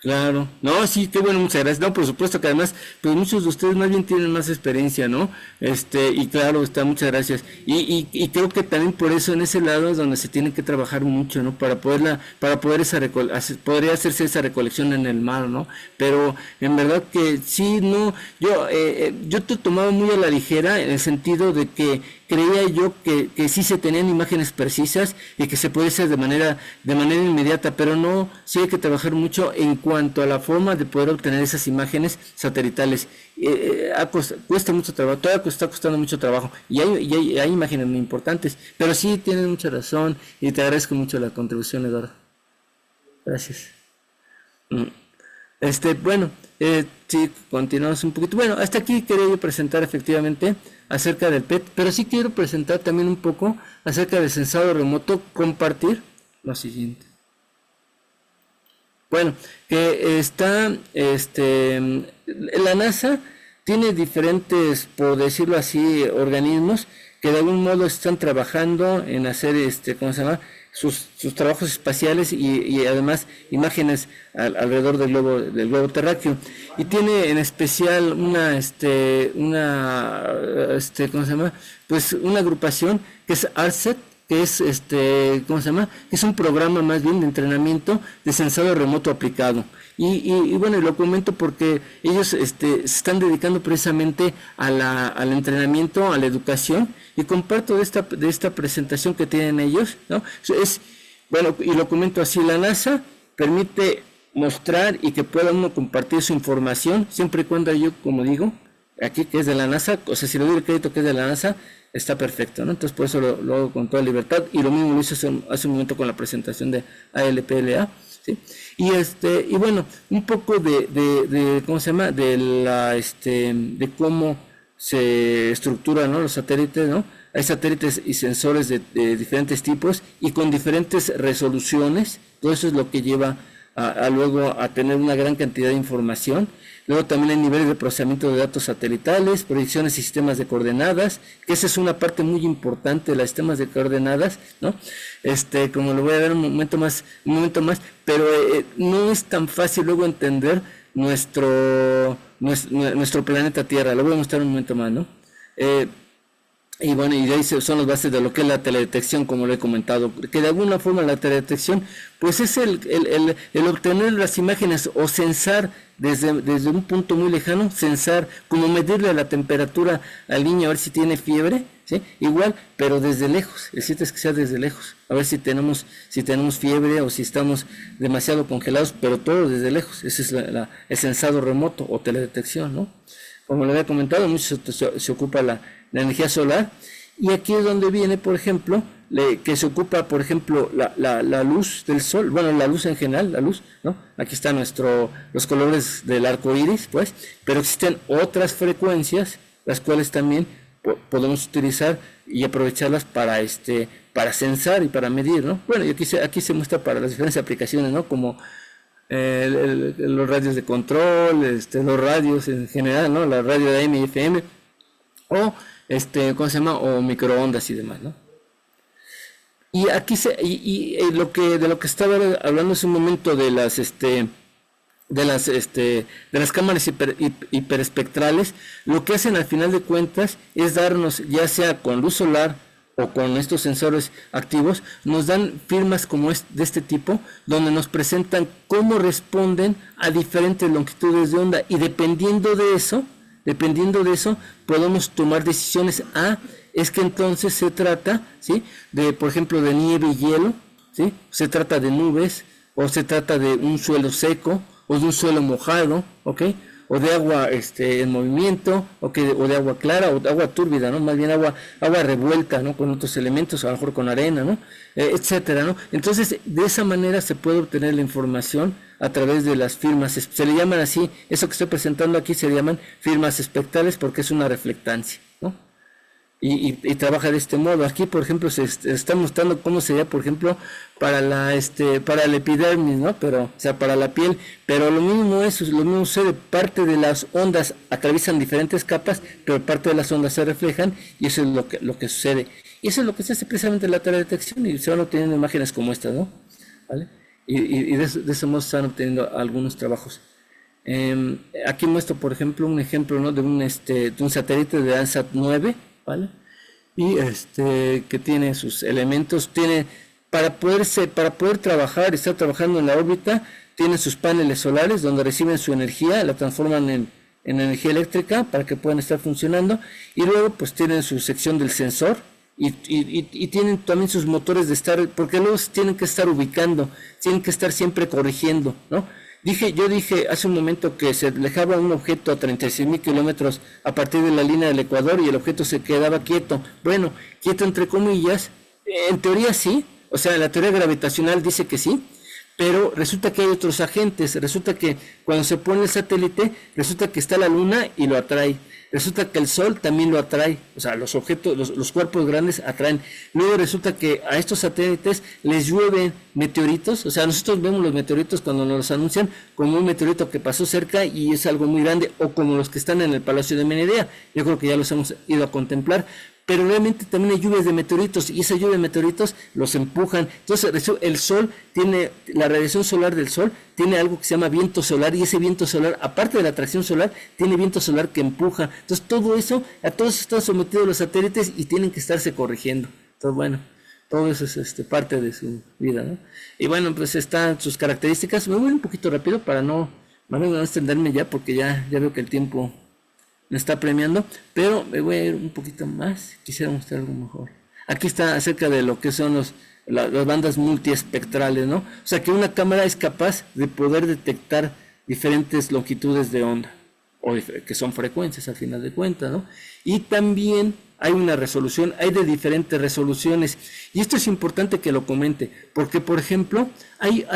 Claro, no, sí, qué bueno, muchas gracias. No, por supuesto que además, pues muchos de ustedes más bien tienen más experiencia, ¿no? Y claro, está, muchas gracias. Y creo que también por eso en ese lado es donde se tiene que trabajar mucho, ¿no? Para poder podría hacerse esa recolección en el mar, ¿no? Pero en verdad que sí, no, yo te tomaba muy a la ligera en el sentido de que creía yo que sí se tenían imágenes precisas y que se puede hacer de manera inmediata, pero no, sí hay que trabajar mucho en cuanto a la forma de poder obtener esas imágenes satelitales. Cuesta mucho trabajo, todavía está costando mucho trabajo y hay imágenes muy importantes, pero sí tienes mucha razón y te agradezco mucho la contribución, Eduardo. Gracias. Mm. Bueno, sí, continuamos un poquito. Bueno, hasta aquí quería yo presentar efectivamente acerca del PET, pero sí quiero presentar también un poco acerca del sensado remoto, compartir lo siguiente. Bueno, que la NASA tiene diferentes, por decirlo así, organismos que de algún modo están trabajando en hacer, ¿cómo se llama? Sus trabajos espaciales y además imágenes alrededor del globo terráqueo. Y tiene en especial ¿cómo se llama? Pues una agrupación que es ARSET, que es ¿cómo se llama? Que es un programa más bien de entrenamiento de sensado remoto aplicado. Y bueno, lo comento porque ellos se están dedicando precisamente al entrenamiento, a la educación, y comparto de esta presentación que tienen ellos, ¿no? Bueno, y lo comento así: la NASA permite mostrar y que pueda uno compartir su información, siempre y cuando yo, como digo, aquí que es de la NASA, o sea, si le doy el crédito que es de la NASA, está perfecto, ¿no? Entonces por eso lo hago con toda libertad, y lo mismo lo hice hace un momento con la presentación de ALPLA, ¿sí? Y bueno, un poco de ¿cómo se llama? De cómo se estructuran, ¿no?, los satélites, ¿no? Hay satélites y sensores de diferentes tipos y con diferentes resoluciones. Todo eso es lo que lleva luego a tener una gran cantidad de información. Luego también hay niveles de procesamiento de datos satelitales, proyecciones y sistemas de coordenadas, que esa es una parte muy importante de los sistemas de coordenadas, ¿no? Como lo voy a ver un momento más, pero no es tan fácil luego entender nuestro planeta Tierra. Lo voy a mostrar un momento más, ¿no? Y bueno, y de ahí son las bases de lo que es la teledetección, como lo he comentado, que de alguna forma la teledetección pues es el obtener las imágenes o censar desde un punto muy lejano, censar, como medirle la temperatura al niño a ver si tiene fiebre, ¿sí? Igual, pero desde lejos, el chiste es que sea desde lejos, a ver si tenemos fiebre o si estamos demasiado congelados, pero todo desde lejos. Ese es el sensado remoto o teledetección, ¿no? Como lo había comentado, mucho se ocupa la energía solar, y aquí es donde viene, por ejemplo, que se ocupa, por ejemplo, la luz del sol, bueno, la luz en general, la luz, ¿no? Aquí están los colores del arco iris, pues, pero existen otras frecuencias, las cuales también podemos utilizar y aprovecharlas para censar y para medir, ¿no? Bueno, y aquí se muestra para las diferentes aplicaciones, ¿no? Como los radios de control, los radios en general, ¿no? La radio de AM y FM, o ¿cómo se llama? O microondas y demás, ¿no? Y aquí de lo que estaba hablando hace un momento de las cámaras hiperespectrales, lo que hacen al final de cuentas es darnos, ya sea con luz solar o con estos sensores activos, nos dan firmas como de este tipo, donde nos presentan cómo responden a diferentes longitudes de onda, y dependiendo de eso, podemos tomar decisiones. Es que entonces se trata, ¿sí?, de, por ejemplo, de nieve y hielo, ¿sí?, se trata de nubes, o se trata de un suelo seco, o de un suelo mojado, ¿ok?, o de agua en movimiento, ¿okay?, o de agua clara, o de agua túrbida, ¿no?, más bien agua revuelta, ¿no?, con otros elementos, a lo mejor con arena, ¿no?, etcétera, ¿no? Entonces, de esa manera se puede obtener la información a través de las firmas, se le llaman así, eso que estoy presentando aquí se llaman firmas espectrales, porque es una reflectancia, ¿no? Y trabaja de este modo. Aquí, por ejemplo, se está mostrando cómo sería, por ejemplo, para la epidermis, ¿no? Pero, o sea, para la piel. Pero lo mismo sucede. Parte de las ondas atraviesan diferentes capas, pero parte de las ondas se reflejan, y eso es lo que sucede. Y eso es lo que se hace precisamente en la teledetección, y se van obteniendo imágenes como estas, ¿no? ¿Vale? Y de ese modo se están obteniendo algunos trabajos. Aquí muestro, por ejemplo, un ejemplo, ¿no?, de un satélite de Landsat 9, ¿vale? Y que tiene sus elementos, para poder trabajar, estar trabajando en la órbita, tiene sus paneles solares donde reciben su energía, la transforman en energía eléctrica para que puedan estar funcionando, y luego pues tienen su sección del sensor, y tienen también sus motores de estar, porque luego tienen que estar ubicando, tienen que estar siempre corrigiendo, ¿no? Yo dije hace un momento que se alejaba un objeto a 36,000 kilómetros a partir de la línea del Ecuador, y el objeto se quedaba quieto. Bueno, quieto entre comillas, en teoría sí, o sea, la teoría gravitacional dice que sí, pero resulta que hay otros agentes. Resulta que cuando se pone el satélite, resulta que está la luna y lo atrae. Resulta que el sol también lo atrae, o sea, los objetos, los cuerpos grandes atraen. Luego resulta que a estos satélites les llueven meteoritos, o sea, nosotros vemos los meteoritos cuando nos los anuncian como un meteorito que pasó cerca y es algo muy grande, o como los que están en el Palacio de Menedea. Yo creo que ya los hemos ido a contemplar, pero realmente también hay lluvias de meteoritos, y esa lluvia de meteoritos los empujan. Entonces el sol tiene, la radiación solar del sol tiene algo que se llama viento solar, y ese viento solar, aparte de la atracción solar, tiene viento solar que empuja. Entonces a todos están sometidos los satélites y tienen que estarse corrigiendo. Entonces, bueno, todo eso es parte de su vida, ¿no? Y bueno, pues están sus características. Me voy un poquito rápido para no extenderme ya, porque ya veo que el tiempo me está premiando, pero me voy a ir un poquito más. Quisiera mostrar algo mejor. Aquí está acerca de lo que son las bandas multiespectrales, ¿no? O sea, que una cámara es capaz de poder detectar diferentes longitudes de onda, o que son frecuencias al final de cuentas, ¿no? Y también hay una resolución, hay de diferentes resoluciones, y esto es importante que lo comente, porque por ejemplo, hay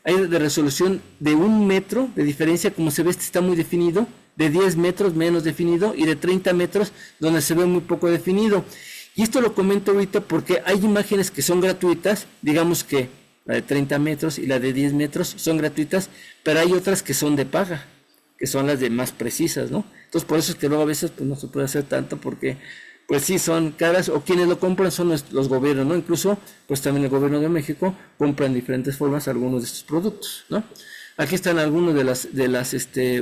de resolución de 1 metro de diferencia, como se ve, está muy definido, de 10 metros menos definido, y de 30 metros donde se ve muy poco definido. Y esto lo comento ahorita porque hay imágenes que son gratuitas, digamos que la de 30 metros y la de 10 metros son gratuitas, pero hay otras que son de paga, que son las de más precisas, ¿no? Entonces por eso es que luego a veces pues no se puede hacer tanto, porque pues sí son caras, o quienes lo compran son los gobiernos, ¿no? Incluso pues también el gobierno de México compra en diferentes formas algunos de estos productos, ¿no? Aquí están algunas de las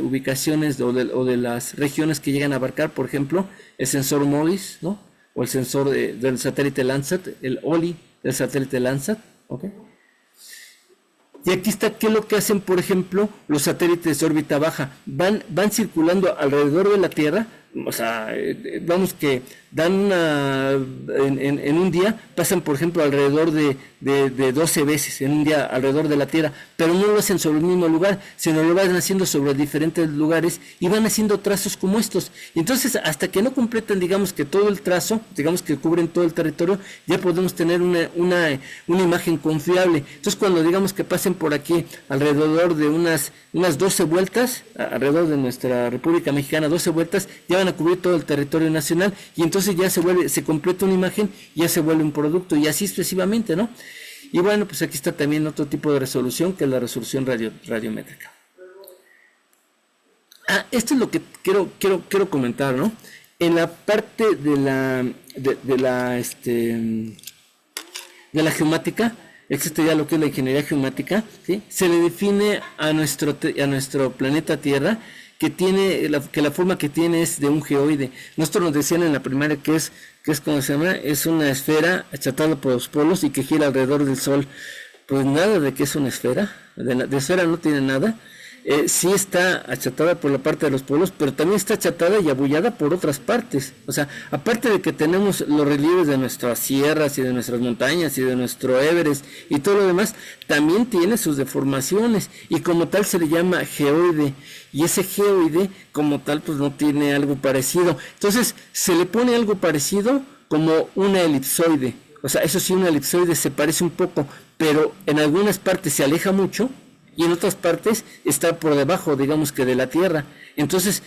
ubicaciones o de las regiones que llegan a abarcar, por ejemplo, el sensor MODIS, ¿no? O el sensor del satélite Landsat, el OLI del satélite Landsat, ¿ok? Y aquí está qué es lo que hacen, por ejemplo, los satélites de órbita baja. Van circulando alrededor de la Tierra, o sea, vamos que dan en un día, pasan por ejemplo alrededor de 12 veces en un día alrededor de la Tierra, pero no lo hacen sobre el mismo lugar, sino lo van haciendo sobre diferentes lugares, y van haciendo trazos como estos. Y entonces, hasta que no completan, digamos que todo el trazo, digamos que cubren todo el territorio, ya podemos tener una imagen confiable. Entonces, cuando digamos que pasen por aquí alrededor de unas 12 vueltas, alrededor de nuestra República Mexicana, 12 vueltas, ya van a cubrir todo el territorio nacional, y entonces ya se completa una imagen, ya se vuelve un producto, y así sucesivamente, ¿no? Y bueno, pues aquí está también otro tipo de resolución, que es la resolución radiométrica. Esto es lo que quiero comentar, ¿no? En la parte de de la de la geomática, existe ya lo que es la ingeniería geomática, ¿sí? Se le define a nuestro planeta Tierra que la forma que tiene es de un geoide. Nosotros nos decían en la primaria que es como se llama, es una esfera achatada por los polos y que gira alrededor del Sol. Pues nada de que es una esfera, de esfera no tiene nada. Sí está achatada por la parte de los polos, pero también está achatada y abullada por otras partes. O sea, aparte de que tenemos los relieves de nuestras sierras y de nuestras montañas y de nuestro Everest y todo lo demás, también tiene sus deformaciones y como tal se le llama geoide. Y ese geoide como tal pues no tiene algo parecido. Entonces se le pone algo parecido como una elipsoide. O sea, eso sí, una elipsoide se parece un poco, pero en algunas partes se aleja mucho y en otras partes está por debajo, digamos que de la Tierra. Entonces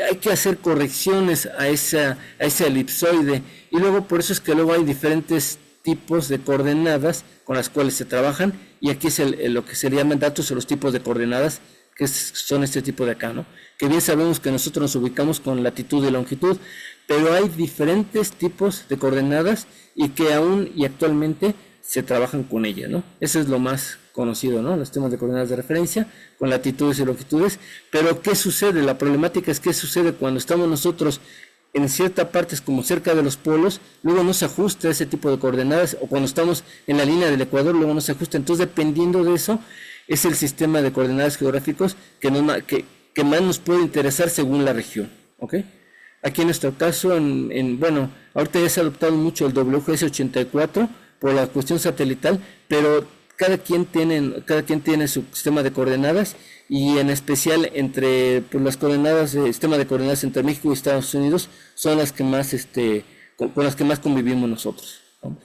hay que hacer correcciones a esa elipsoide y luego por eso es que luego hay diferentes tipos de coordenadas con las cuales se trabajan y aquí es lo que se llaman datos o los tipos de coordenadas que son este tipo de acá, ¿no? Que bien sabemos que nosotros nos ubicamos con latitud y longitud, pero hay diferentes tipos de coordenadas y que aún y actualmente se trabajan con ellas, ¿no? Eso es lo más conocido, ¿no? Los temas de coordenadas de referencia con latitudes y longitudes, pero ¿qué sucede? La problemática es qué sucede cuando estamos nosotros en ciertas partes como cerca de los polos, luego no se ajusta ese tipo de coordenadas, o cuando estamos en la línea del Ecuador, luego no se ajusta. Entonces, dependiendo de eso, es el sistema de coordenadas geográficos que más nos puede interesar según la región, ¿ok? Aquí en nuestro caso, bueno, ahorita ya se ha adoptado mucho el WGS 84 por la cuestión satelital, pero cada quien tiene su sistema de coordenadas y en especial entre pues, las coordenadas, el sistema de coordenadas entre México y Estados Unidos son las que más, con las que más convivimos nosotros, ¿no?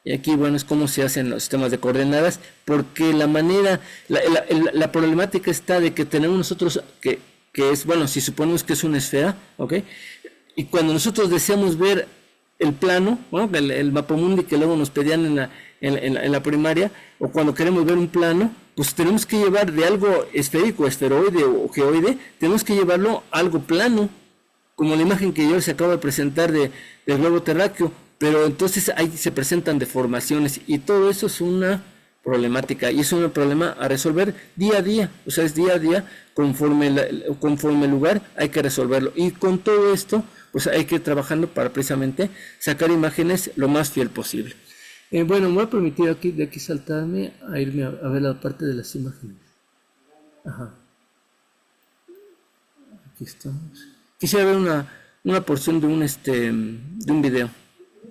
Y aquí, bueno, es cómo se hacen los sistemas de coordenadas, porque la problemática está de que tenemos nosotros, que es, bueno, si suponemos que es una esfera, ¿ok? Y cuando nosotros deseamos ver el plano, ¿no? El mapamundi que luego nos pedían en la primaria, o cuando queremos ver un plano, pues tenemos que llevar de algo esférico, esferoide o geoide, tenemos que llevarlo a algo plano, como la imagen que yo les acabo de presentar del globo terráqueo, pero entonces ahí se presentan deformaciones y todo eso es una problemática y es un problema a resolver día a día, o sea, es día a día, conforme el lugar hay que resolverlo y con todo esto pues hay que ir trabajando para precisamente sacar imágenes lo más fiel posible. Bueno, me voy a permitir de aquí saltarme a irme a ver la parte de las imágenes. Ajá. Aquí estamos. Quisiera ver una porción de un video.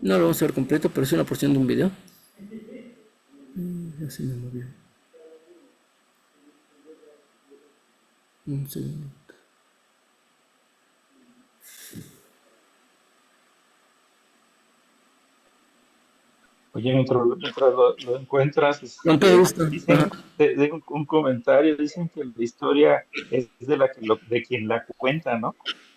No lo vamos a ver completo, pero es una porción de un video. Ya se me movió. Un segundo. Oye, mientras lo encuentras, Con todo gusto. dicen, de un comentario, dicen que la historia es de quien la cuenta, ¿no?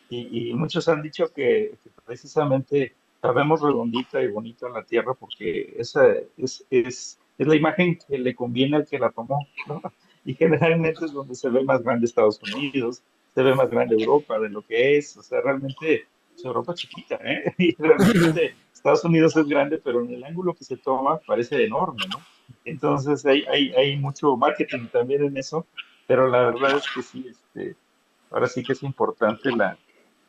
Y muchos han dicho que precisamente la vemos redondita y bonita en la Tierra porque esa es la imagen que le conviene al que la tomó, ¿no? Y generalmente es donde se ve más grande Estados Unidos, se ve más grande Europa de lo que es, o sea, realmente es Europa chiquita, ¿eh? Y realmente Estados Unidos es grande, pero en el ángulo que se toma parece enorme, ¿no? Entonces hay mucho marketing también en eso, pero la verdad es que sí, ahora sí que es importante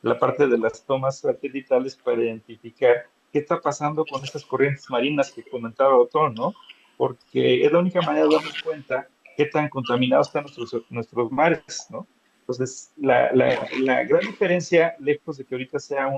la parte de las tomas satelitales para identificar qué está pasando con esas corrientes marinas que comentaba Otón, ¿no? Porque es la única manera de darnos cuenta qué tan contaminados están nuestros mares, ¿no? Entonces, la gran diferencia, lejos de que ahorita sea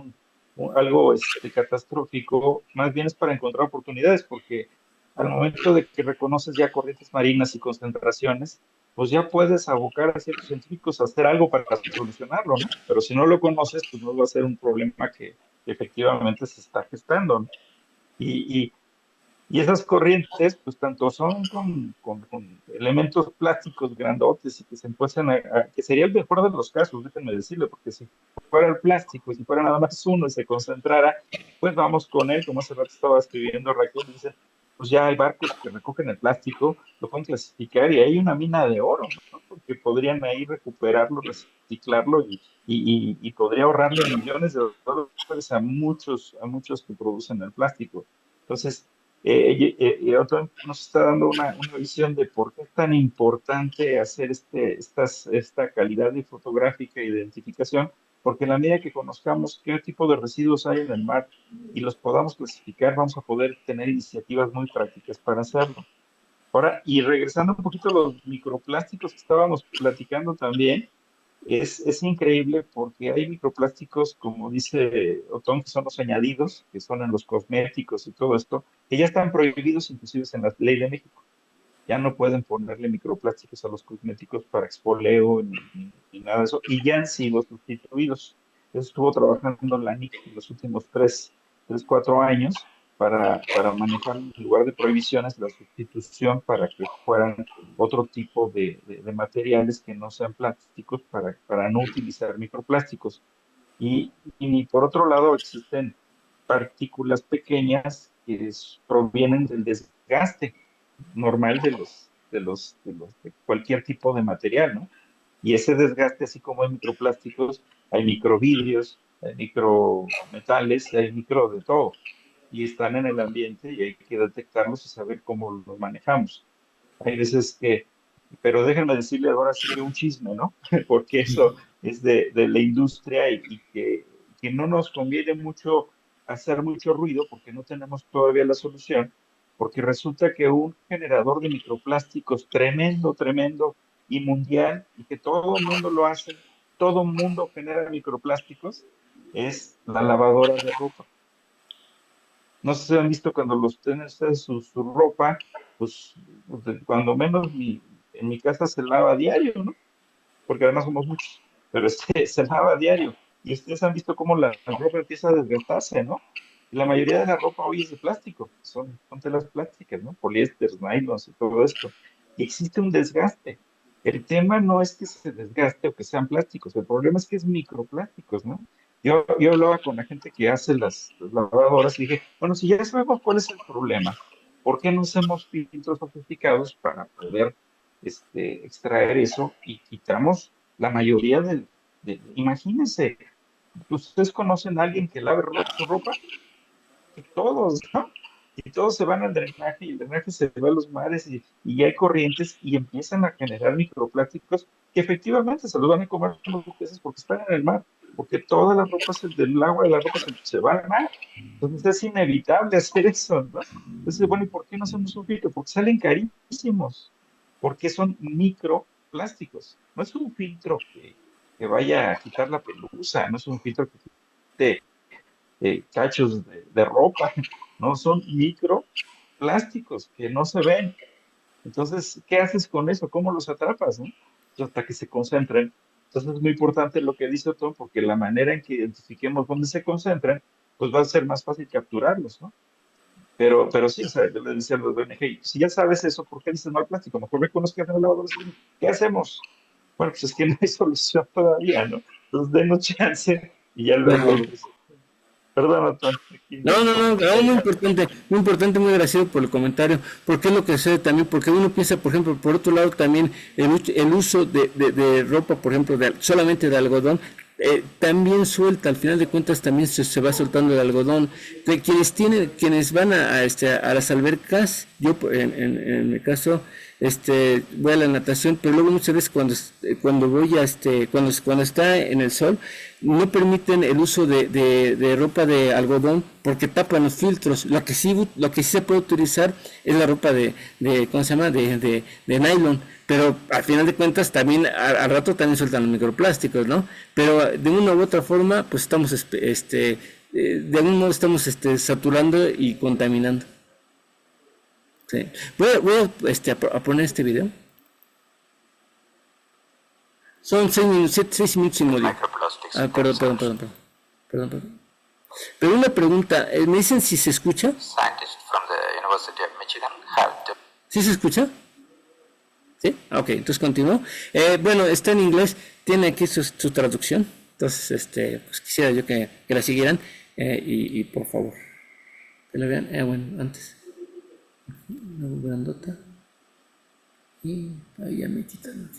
algo catastrófico, más bien es para encontrar oportunidades, porque al momento de que reconoces ya corrientes marinas y concentraciones, pues ya puedes abocar a ciertos científicos a hacer algo para solucionarlo, ¿no? Pero si no lo conoces, pues no va a ser un problema que efectivamente se está gestando, ¿no? Y, y, y esas corrientes, pues tanto son con elementos plásticos grandotes y que se empiezan que sería el mejor de los casos, déjenme decirle, porque si fuera el plástico y si fuera nada más uno y se concentrara, pues vamos con él, como hace rato estaba escribiendo Raquel, dice, pues ya hay barcos que recogen el plástico, lo pueden clasificar y hay una mina de oro, ¿no? Porque podrían ahí recuperarlo, reciclarlo y podría ahorrarle millones de dólares a muchos que producen el plástico. Entonces, otro nos está dando una visión de por qué es tan importante hacer esta calidad de fotográfica e identificación, porque en la medida que conozcamos qué tipo de residuos hay en el mar y los podamos clasificar, vamos a poder tener iniciativas muy prácticas para hacerlo. Ahora, y regresando un poquito a los microplásticos que estábamos platicando también, es increíble porque hay microplásticos, como dice Otón, que son los añadidos, que son en los cosméticos y todo esto, que ya están prohibidos inclusive en la ley de México. Ya no pueden ponerle microplásticos a los cosméticos para expolio ni nada de eso, y ya han sido sustituidos. Eso estuvo trabajando la NIC en los últimos 4 años para manejar, en lugar de prohibiciones, la sustitución para que fueran otro tipo de materiales que no sean plásticos para no utilizar microplásticos. Y por otro lado, existen partículas pequeñas que provienen del desgaste normal de cualquier tipo de material, ¿no? Y ese desgaste, así como hay microplásticos, hay microvidrios, hay micrometales, hay micro de todo. Y están en el ambiente y hay que detectarlos y saber cómo los manejamos. Hay veces que, pero déjenme decirle ahora sí que un chisme, ¿no? Porque eso es de la industria y que no nos conviene mucho hacer mucho ruido porque no tenemos todavía la solución, porque resulta que un generador de microplásticos tremendo, tremendo y mundial, y que todo el mundo lo hace, todo el mundo genera microplásticos, es la lavadora de ropa. No sé si han visto cuando los tienen ustedes su ropa, pues cuando menos en mi casa se lava a diario, ¿no? Porque además somos muchos, pero se lava a diario. Y ustedes han visto cómo la ropa empieza a desgastarse, ¿no? Y la mayoría de la ropa hoy es de plástico, son telas plásticas, ¿no? Poliésteres, nylons y todo esto. Y existe un desgaste. El tema no es que se desgaste o que sean plásticos, el problema es que es microplásticos, ¿no? Yo hablaba con la gente que hace las lavadoras y dije, bueno, si ya sabemos cuál es el problema, ¿por qué no hacemos filtros sofisticados para poder extraer eso y quitamos la mayoría imagínense, ustedes conocen a alguien que lave su ropa, y todos, ¿no? Y todos se van al drenaje y el drenaje se va a los mares y hay corrientes y empiezan a generar microplásticos que efectivamente se los van a comer los peces porque están en el mar, porque toda la ropa del agua de la ropa se va al mar. Entonces es inevitable hacer eso, ¿no? Entonces, bueno, ¿y por qué no hacemos un filtro? Porque salen carísimos, porque son microplásticos. No es un filtro que vaya a quitar la pelusa, no es un filtro que quite cachos de ropa, ¿no? Son microplásticos que no se ven. Entonces, ¿qué haces con eso? ¿Cómo los atrapas, no? Hasta que se concentren. Entonces, es muy importante lo que dice Tom, porque la manera en que identifiquemos dónde se concentran, pues va a ser más fácil capturarlos, ¿no? Pero sí, o sea, yo le decía a los BNG, si ya sabes eso, ¿por qué dices mal plástico? Mejor ve con los que hacen lavadores. ¿Qué hacemos? Bueno, pues es que no hay solución todavía, ¿no? Entonces, denos chance y ya luego Claro. lo dice. Perdón, Anton, aquí No, no, no, comenté algo ahí algo. muy importante, muy agradecido por el comentario, porque es lo que sucede también, porque uno piensa, por ejemplo, por otro lado también el uso de ropa, por ejemplo, solamente de algodón, también suelta, al final de cuentas también se va soltando el algodón. De quienes van a las albercas, yo en mi caso, voy a la natación, pero luego muchas veces cuando voy cuando está en el sol, no permiten el uso de ropa de algodón porque tapan los filtros. Lo que sí se puede utilizar es la ropa ¿cómo se llama? De nylon, pero al final de cuentas también al rato también sueltan los microplásticos, ¿no? Pero de una u otra forma, pues estamos, de algún modo estamos saturando y contaminando. Sí. Voy a poner este video. Son 6 minutos, 6 minutos y medio. Ah, perdón, perdón, perdón, perdón. Perdón, perdón. Pero una pregunta, ¿me dicen si se escucha? ¿Sí se escucha? ¿Sí? Ok, entonces continúo. Bueno, está en inglés, tiene aquí su traducción. Entonces, pues quisiera yo que la siguieran y por favor, que la vean. Bueno, antes. Una grandota. Y ahí ya me quitan.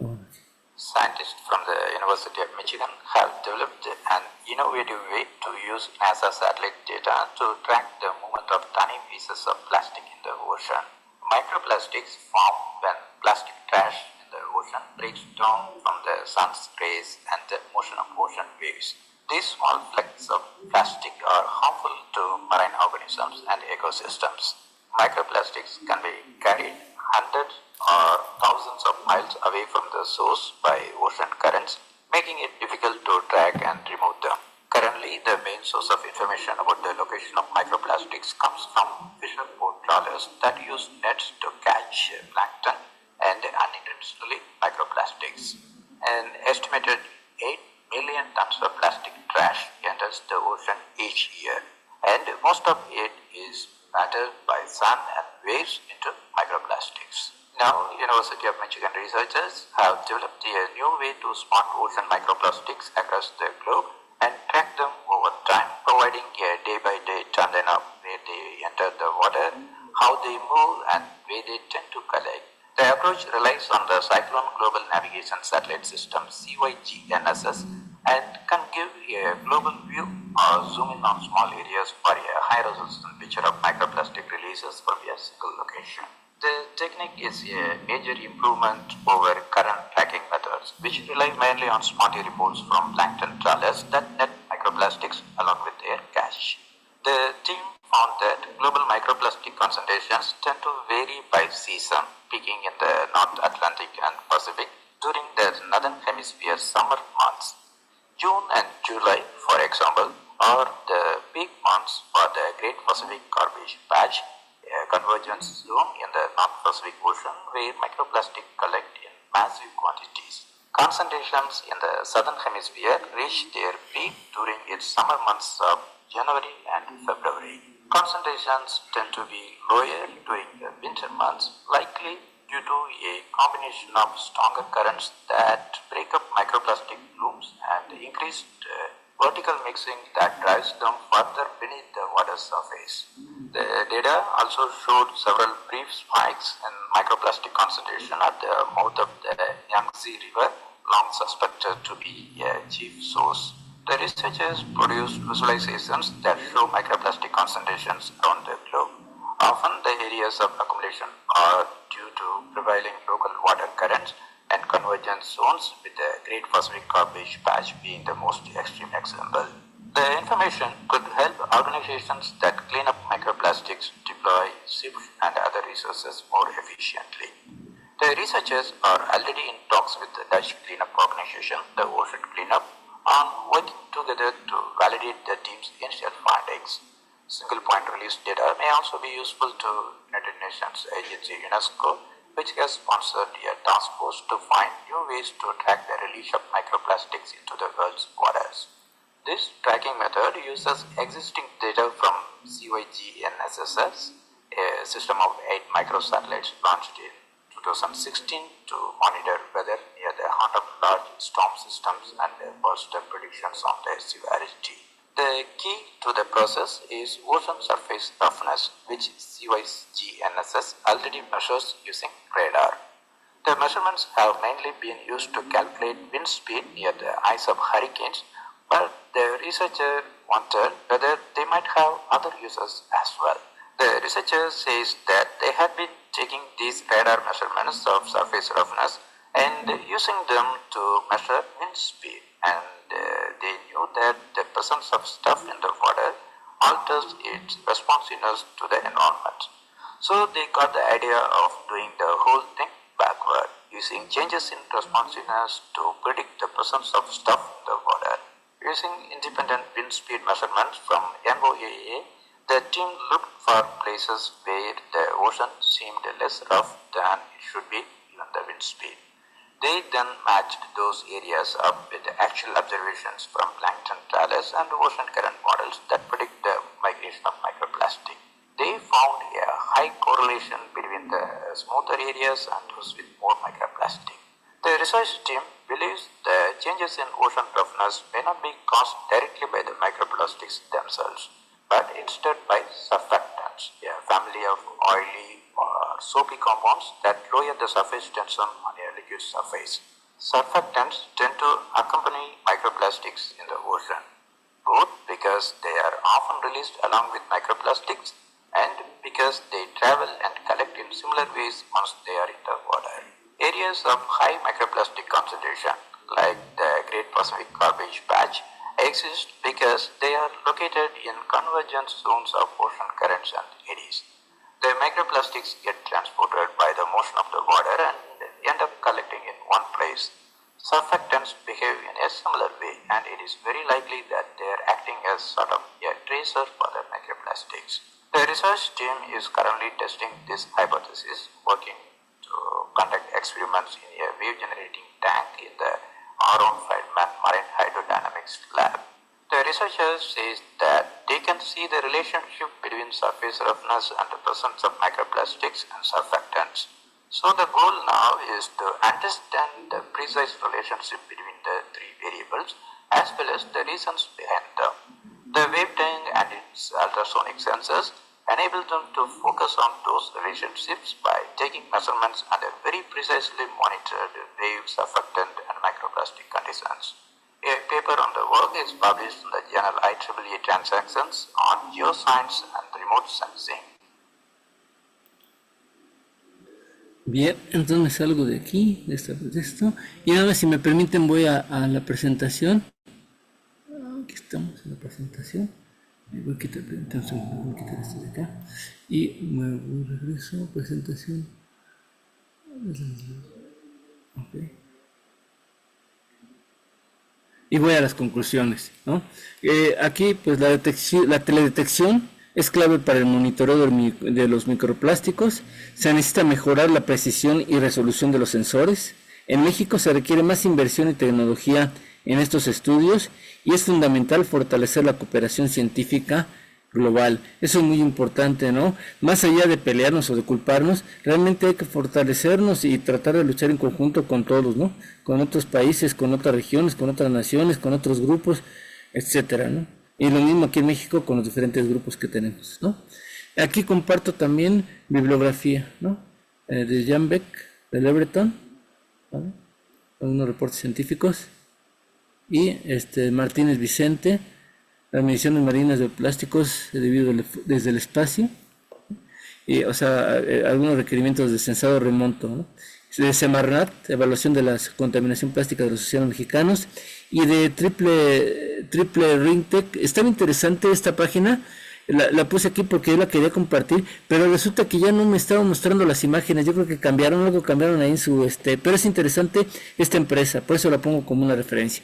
Oh, sí. Scientists from the University of Michigan have developed an innovative way to use NASA satellite data to track the movement of tiny pieces of plastic in the ocean. Microplastics form when plastic trash in the ocean breaks down from the sun's rays and the motion of ocean waves. These small flecks of plastic are harmful to marine organisms and ecosystems. Microplastics can be carried hundreds or thousands of miles away from the source by ocean currents, making it difficult to track and remove them. Currently, the main source of information about the location of microplastics comes from fisher boat trawlers that use nets to catch plankton and unintentionally microplastics. An estimated 8 million tons of plastic trash enters the ocean each year, and most of it is battered by sun and waves into microplastics. Now, University of Michigan researchers have developed a new way to spot ocean microplastics across the globe and track them over time, providing a day-by-day timeline of where they enter the water, how they move, and where they tend to collect. The approach relies on the Cyclone Global Navigation Satellite System (CYGNSS) and can give a global view or zoom in on small areas for a high-resolution picture of microplastic releases from a single location. The technique is a major improvement over current tracking methods, which rely mainly on spotty reports from plankton trawlers that net microplastics along with their catch. The team found that global microplastic concentrations tend to vary by season, peaking in the North Atlantic and Pacific during the Northern Hemisphere summer months. June and July, for example, are the peak months for the Great Pacific Garbage Patch, a convergence zone in the North Pacific Ocean where microplastic collect in massive quantities. Concentrations in the Southern Hemisphere reach their peak during its summer months of January and February. Concentrations tend to be lower during the winter months, likely due to a combination of stronger currents that break up microplastic blooms and increased vertical mixing that drives them further beneath the water surface. The data also showed several brief spikes in microplastic concentration at the mouth of the Yangtze River, long suspected to be a chief source. The researchers produced visualizations that show microplastic concentrations around the globe. Often the areas of accumulation are due to prevailing local water currents and convergence zones, with the Great Pacific Garbage Patch being the most extreme example. The information could help organizations that clean up microplastics deploy ships and other resources more efficiently. The researchers are already in talks with the Dutch cleanup organization, the Ocean Cleanup, on working together to validate the team's initial findings. Single point release data may also be useful to United Nations agency UNESCO, which has sponsored a task force to find new ways to track the release of microplastics into the world's waters. This tracking method uses existing data from CYGNSS, a system of 8 microsatellites launched in 2016 to monitor weather near the heart of large storm systems and foster predictions on their severity. The key to the process is ocean surface roughness, which CYGNSS already measures using radar. The measurements have mainly been used to calculate wind speed near the eyes of hurricanes, but the researcher wondered whether they might have other uses as well. The researcher says that they had been taking these radar measurements of surface roughness and using them to measure wind speed, and they knew that the presence of stuff in the water alters its responsiveness to the environment. So they got the idea of doing the whole thing backward, using changes in responsiveness to predict the presence of stuff in the water. Using independent wind speed measurements from NOAA, the team looked for places where the ocean seemed less rough than it should be given the wind speed. They then matched those areas up with actual observations from plankton trawlers and ocean current models that predict the migration of microplastic. They found a high correlation between the smoother areas and those with more microplastic. The research team believes the changes in ocean roughness may not be caused directly by the microplastics themselves, but instead by surfactants. surfactants, a family of oily or soapy compounds that lower the surface tension on a liquid surface. Surfactants tend to accompany microplastics in the ocean, both because they are often released along with microplastics and because they travel and collect in similar ways once they are in the water. Areas of high microplastic concentration, like the Great Pacific Garbage Patch, exist because they are located in convergence zones of ocean currents and eddies. The microplastics get transported by the motion of the water and end up collecting in one place. Surfactants behave in a similar way, and it is very likely that they are acting as sort of a tracer for the microplastics. The research team is currently testing this hypothesis, working to conduct experiments in a wave-generating tank in the Aaron Feldman Marine Hydrodynamics Lab. The researchers say that they can see the relationship between surface roughness and the presence of microplastics and surfactants. So the goal now is to understand the precise relationship between the three variables as well as the reasons behind them. The wave tank and its ultrasonic sensors enable them to focus on those relationships by taking measurements under very precisely monitored wave, surfactant, and microplastic conditions. A paper on the work is published in the journal IEEE Transactions on Geoscience and Remote Sensing. Bien, entonces me salgo de aquí, de esto, y nada más si me permiten voy a la presentación. Aquí estamos en la presentación. Voy a quitar esto de acá y regreso a presentación. Okay. Y voy a las conclusiones, ¿no? Aquí pues la teledetección es clave para el monitoreo de los microplásticos. Se necesita mejorar la precisión y resolución de los sensores. En México se requiere más inversión y tecnología en estos estudios y es fundamental fortalecer la cooperación científica global. Eso es muy importante, ¿no? Más allá de pelearnos o de culparnos, realmente hay que fortalecernos y tratar de luchar en conjunto con todos, ¿no? Con otros países, con otras regiones, con otras naciones, con otros grupos, etcétera, ¿no? Y lo mismo aquí en México con los diferentes grupos que tenemos, ¿no? Aquí comparto también bibliografía, ¿no? De Jan Beck, de Lebreton, ¿vale? Con unos reportes científicos. Y Martínez Vicente, las mediciones marinas de plásticos desde el espacio, y, o sea, algunos requerimientos de sensado remoto, ¿no? De Semarnat, evaluación de la contaminación plástica de los océanos mexicanos, y de Triple Ringtech. Estaba interesante esta página, la puse aquí porque yo la quería compartir, pero resulta que ya no me estaba mostrando las imágenes. Yo creo que cambiaron ahí en su pero es interesante esta empresa, por eso la pongo como una referencia.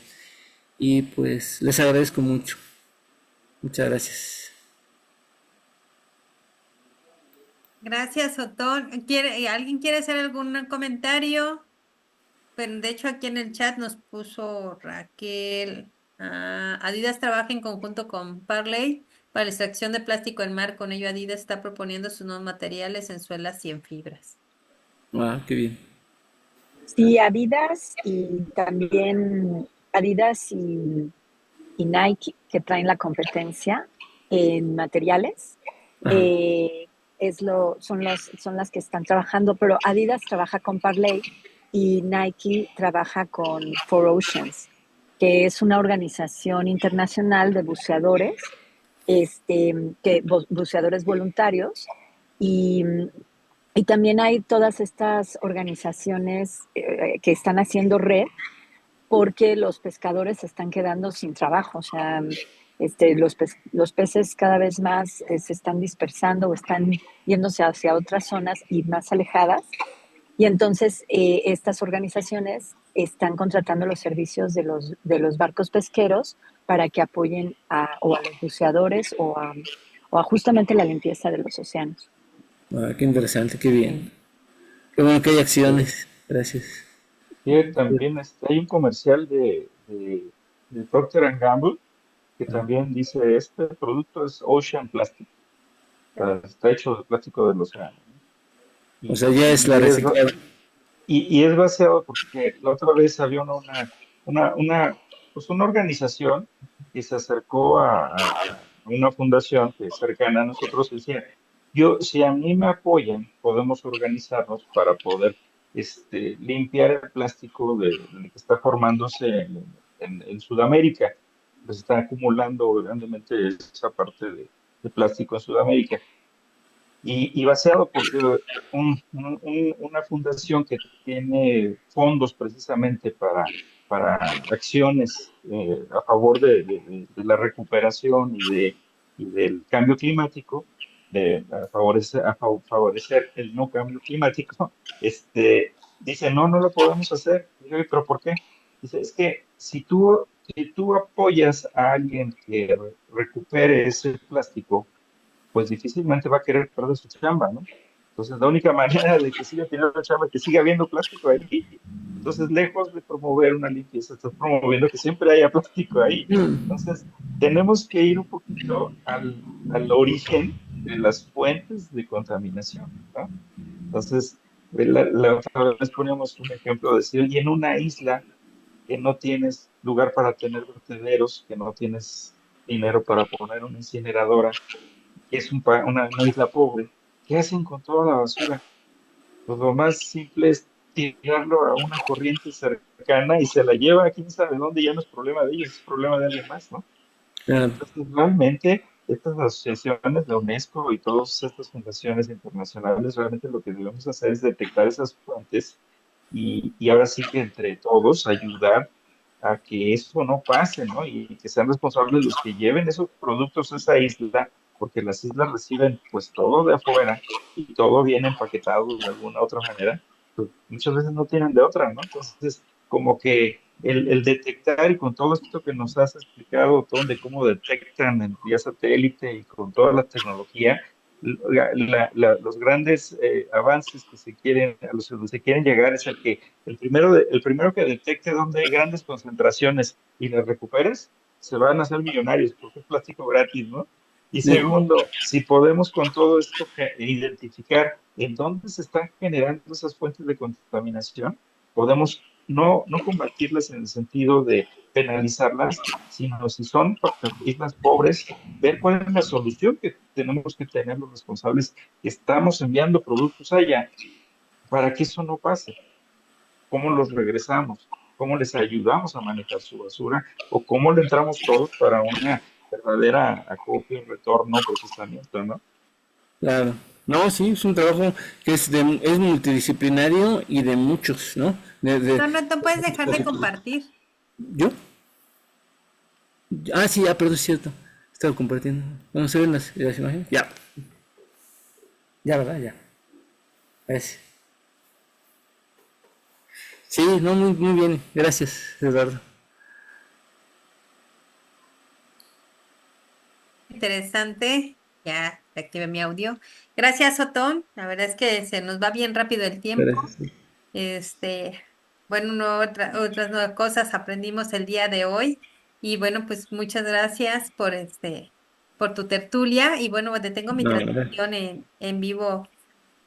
Y pues les agradezco mucho. Muchas gracias. Gracias, Otón. ¿Alguien quiere hacer algún comentario? Pero de hecho aquí en el chat nos puso Raquel. Adidas trabaja en conjunto con Parley para la extracción de plástico en mar. Con ello Adidas está proponiendo sus nuevos materiales en suelas y en fibras. Qué bien. Sí, Adidas y también Adidas y Nike, que traen la competencia en materiales, son las que están trabajando, pero Adidas trabaja con Parley y Nike trabaja con Four Oceans, que es una organización internacional de buceadores, buceadores voluntarios, y también hay todas estas organizaciones que están haciendo red porque los pescadores se están quedando sin trabajo. O sea, los peces cada vez más se están dispersando o están yéndose hacia otras zonas y más alejadas. Y entonces estas organizaciones están contratando los servicios de los barcos pesqueros para que apoyen a los buceadores o a justamente la limpieza de los océanos. Qué interesante, qué bien. Qué bueno que hay acciones. Gracias. Sí, también hay un comercial de Procter & Gamble que también dice, este producto es Ocean Plastic. Está hecho de plástico del océano. O sea, ya es la reciclada. Y es baseado porque la otra vez había una organización que se acercó a una fundación que es cercana a nosotros y decía, Si a mí me apoyan, podemos organizarnos para poder limpiar el plástico del que está formándose en Sudamérica. Pues está acumulando grandemente esa parte de plástico en Sudamérica. Y vaciado porque una fundación que tiene fondos precisamente para acciones a favor de la recuperación y del cambio climático, favorecer el no cambio climático, dice, no, no lo podemos hacer. Y yo, ¿pero por qué? Dice, es que si tú apoyas a alguien que recupere ese plástico, pues difícilmente va a querer perder su chamba, ¿no? Entonces, la única manera de que siga teniendo chamba es que siga habiendo plástico ahí. Entonces, lejos de promover una limpieza, estás promoviendo que siempre haya plástico ahí. Entonces, tenemos que ir un poquito al origen de las fuentes de contaminación, ¿no? Entonces, la otra vez poníamos un ejemplo de decir, y en una isla que no tienes lugar para tener vertederos, que no tienes dinero para poner una incineradora, que es una isla pobre, ¿qué hacen con toda la basura? Pues lo más simple es tirarlo a una corriente cercana y se la lleva a quién sabe dónde, ya no es problema de ellos, es problema de alguien más, ¿no? Claro. Entonces, realmente, estas asociaciones, la UNESCO y todas estas fundaciones internacionales, realmente lo que debemos hacer es detectar esas fuentes y ahora sí que entre todos ayudar a que eso no pase, ¿no? Y que sean responsables los que lleven esos productos a esa isla, porque las islas reciben pues todo de afuera y todo viene empaquetado de alguna otra manera, pues muchas veces no tienen de otra, ¿no? Entonces, como que el detectar y con todo esto que nos has explicado, Tom, de cómo detectan en vía satélite y con toda la tecnología, los grandes avances que se quieren, a los que se quieren llegar es el que el primero que detecte dónde hay grandes concentraciones y las recuperes, se van a hacer millonarios porque es plástico gratis, ¿no? Y segundo, si podemos con todo esto identificar en dónde se están generando esas fuentes de contaminación, podemos no combatirlas en el sentido de penalizarlas, sino si son islas pobres, ver cuál es la solución que tenemos que tener los responsables que estamos enviando productos allá para que eso no pase. ¿Cómo los regresamos? ¿Cómo les ayudamos a manejar su basura? ¿O cómo le entramos todos para una verdadera acopio, retorno, procesamiento, ¿no? Claro. No, sí, es un trabajo que es multidisciplinario y de muchos, ¿no? No, no, no puedes dejar de compartir. ¿Yo? Ah, sí, perdón, es cierto. Estaba compartiendo. Bueno, se ven las imágenes. Ya. Ya, ¿verdad? Ya. Gracias. Sí, no, muy bien. Gracias, Eduardo. Interesante. Ya activé mi audio. Gracias, Otón. La verdad es que se nos va bien rápido el tiempo. Gracias. Este, bueno, otras nuevas cosas aprendimos el día de hoy. Y bueno, pues muchas gracias por tu tertulia. Y bueno, detengo mi No, no. transmisión en vivo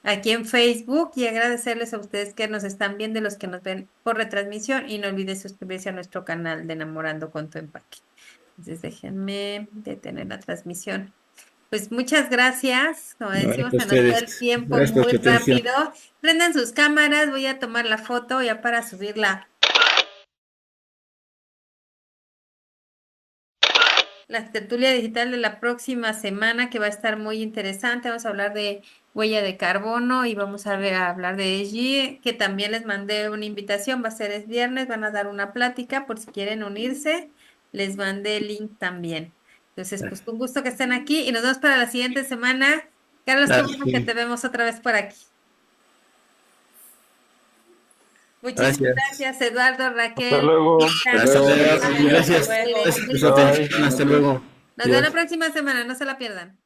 aquí en Facebook y agradecerles a ustedes que nos están viendo y los que nos ven por retransmisión. Y no olvides suscribirse a nuestro canal de Enamorando con tu Empaque. Entonces déjenme detener la transmisión. Pues muchas gracias. Como No, decimos, a se nos fue el ustedes. tiempo Gracias por muy su atención. rápido. Prendan sus cámaras, voy a tomar la foto ya para subirla. La tertulia digital de la próxima semana que va a estar muy interesante. Vamos a hablar de huella de carbono y vamos a hablar de ESG, que también les mandé una invitación. Va a ser viernes, van a dar una plática por si quieren unirse. Les mandé el link también. Entonces, pues un gusto que estén aquí y nos vemos para la siguiente semana. Carlos, qué bueno que te vemos otra vez por aquí. Muchísimas Gracias. gracias, Eduardo, Hasta Raquel. luego. Hasta luego. Gracias. Gracias por su Bye. atención. Hasta luego. Nos vemos la Adiós. próxima semana, no se la pierdan.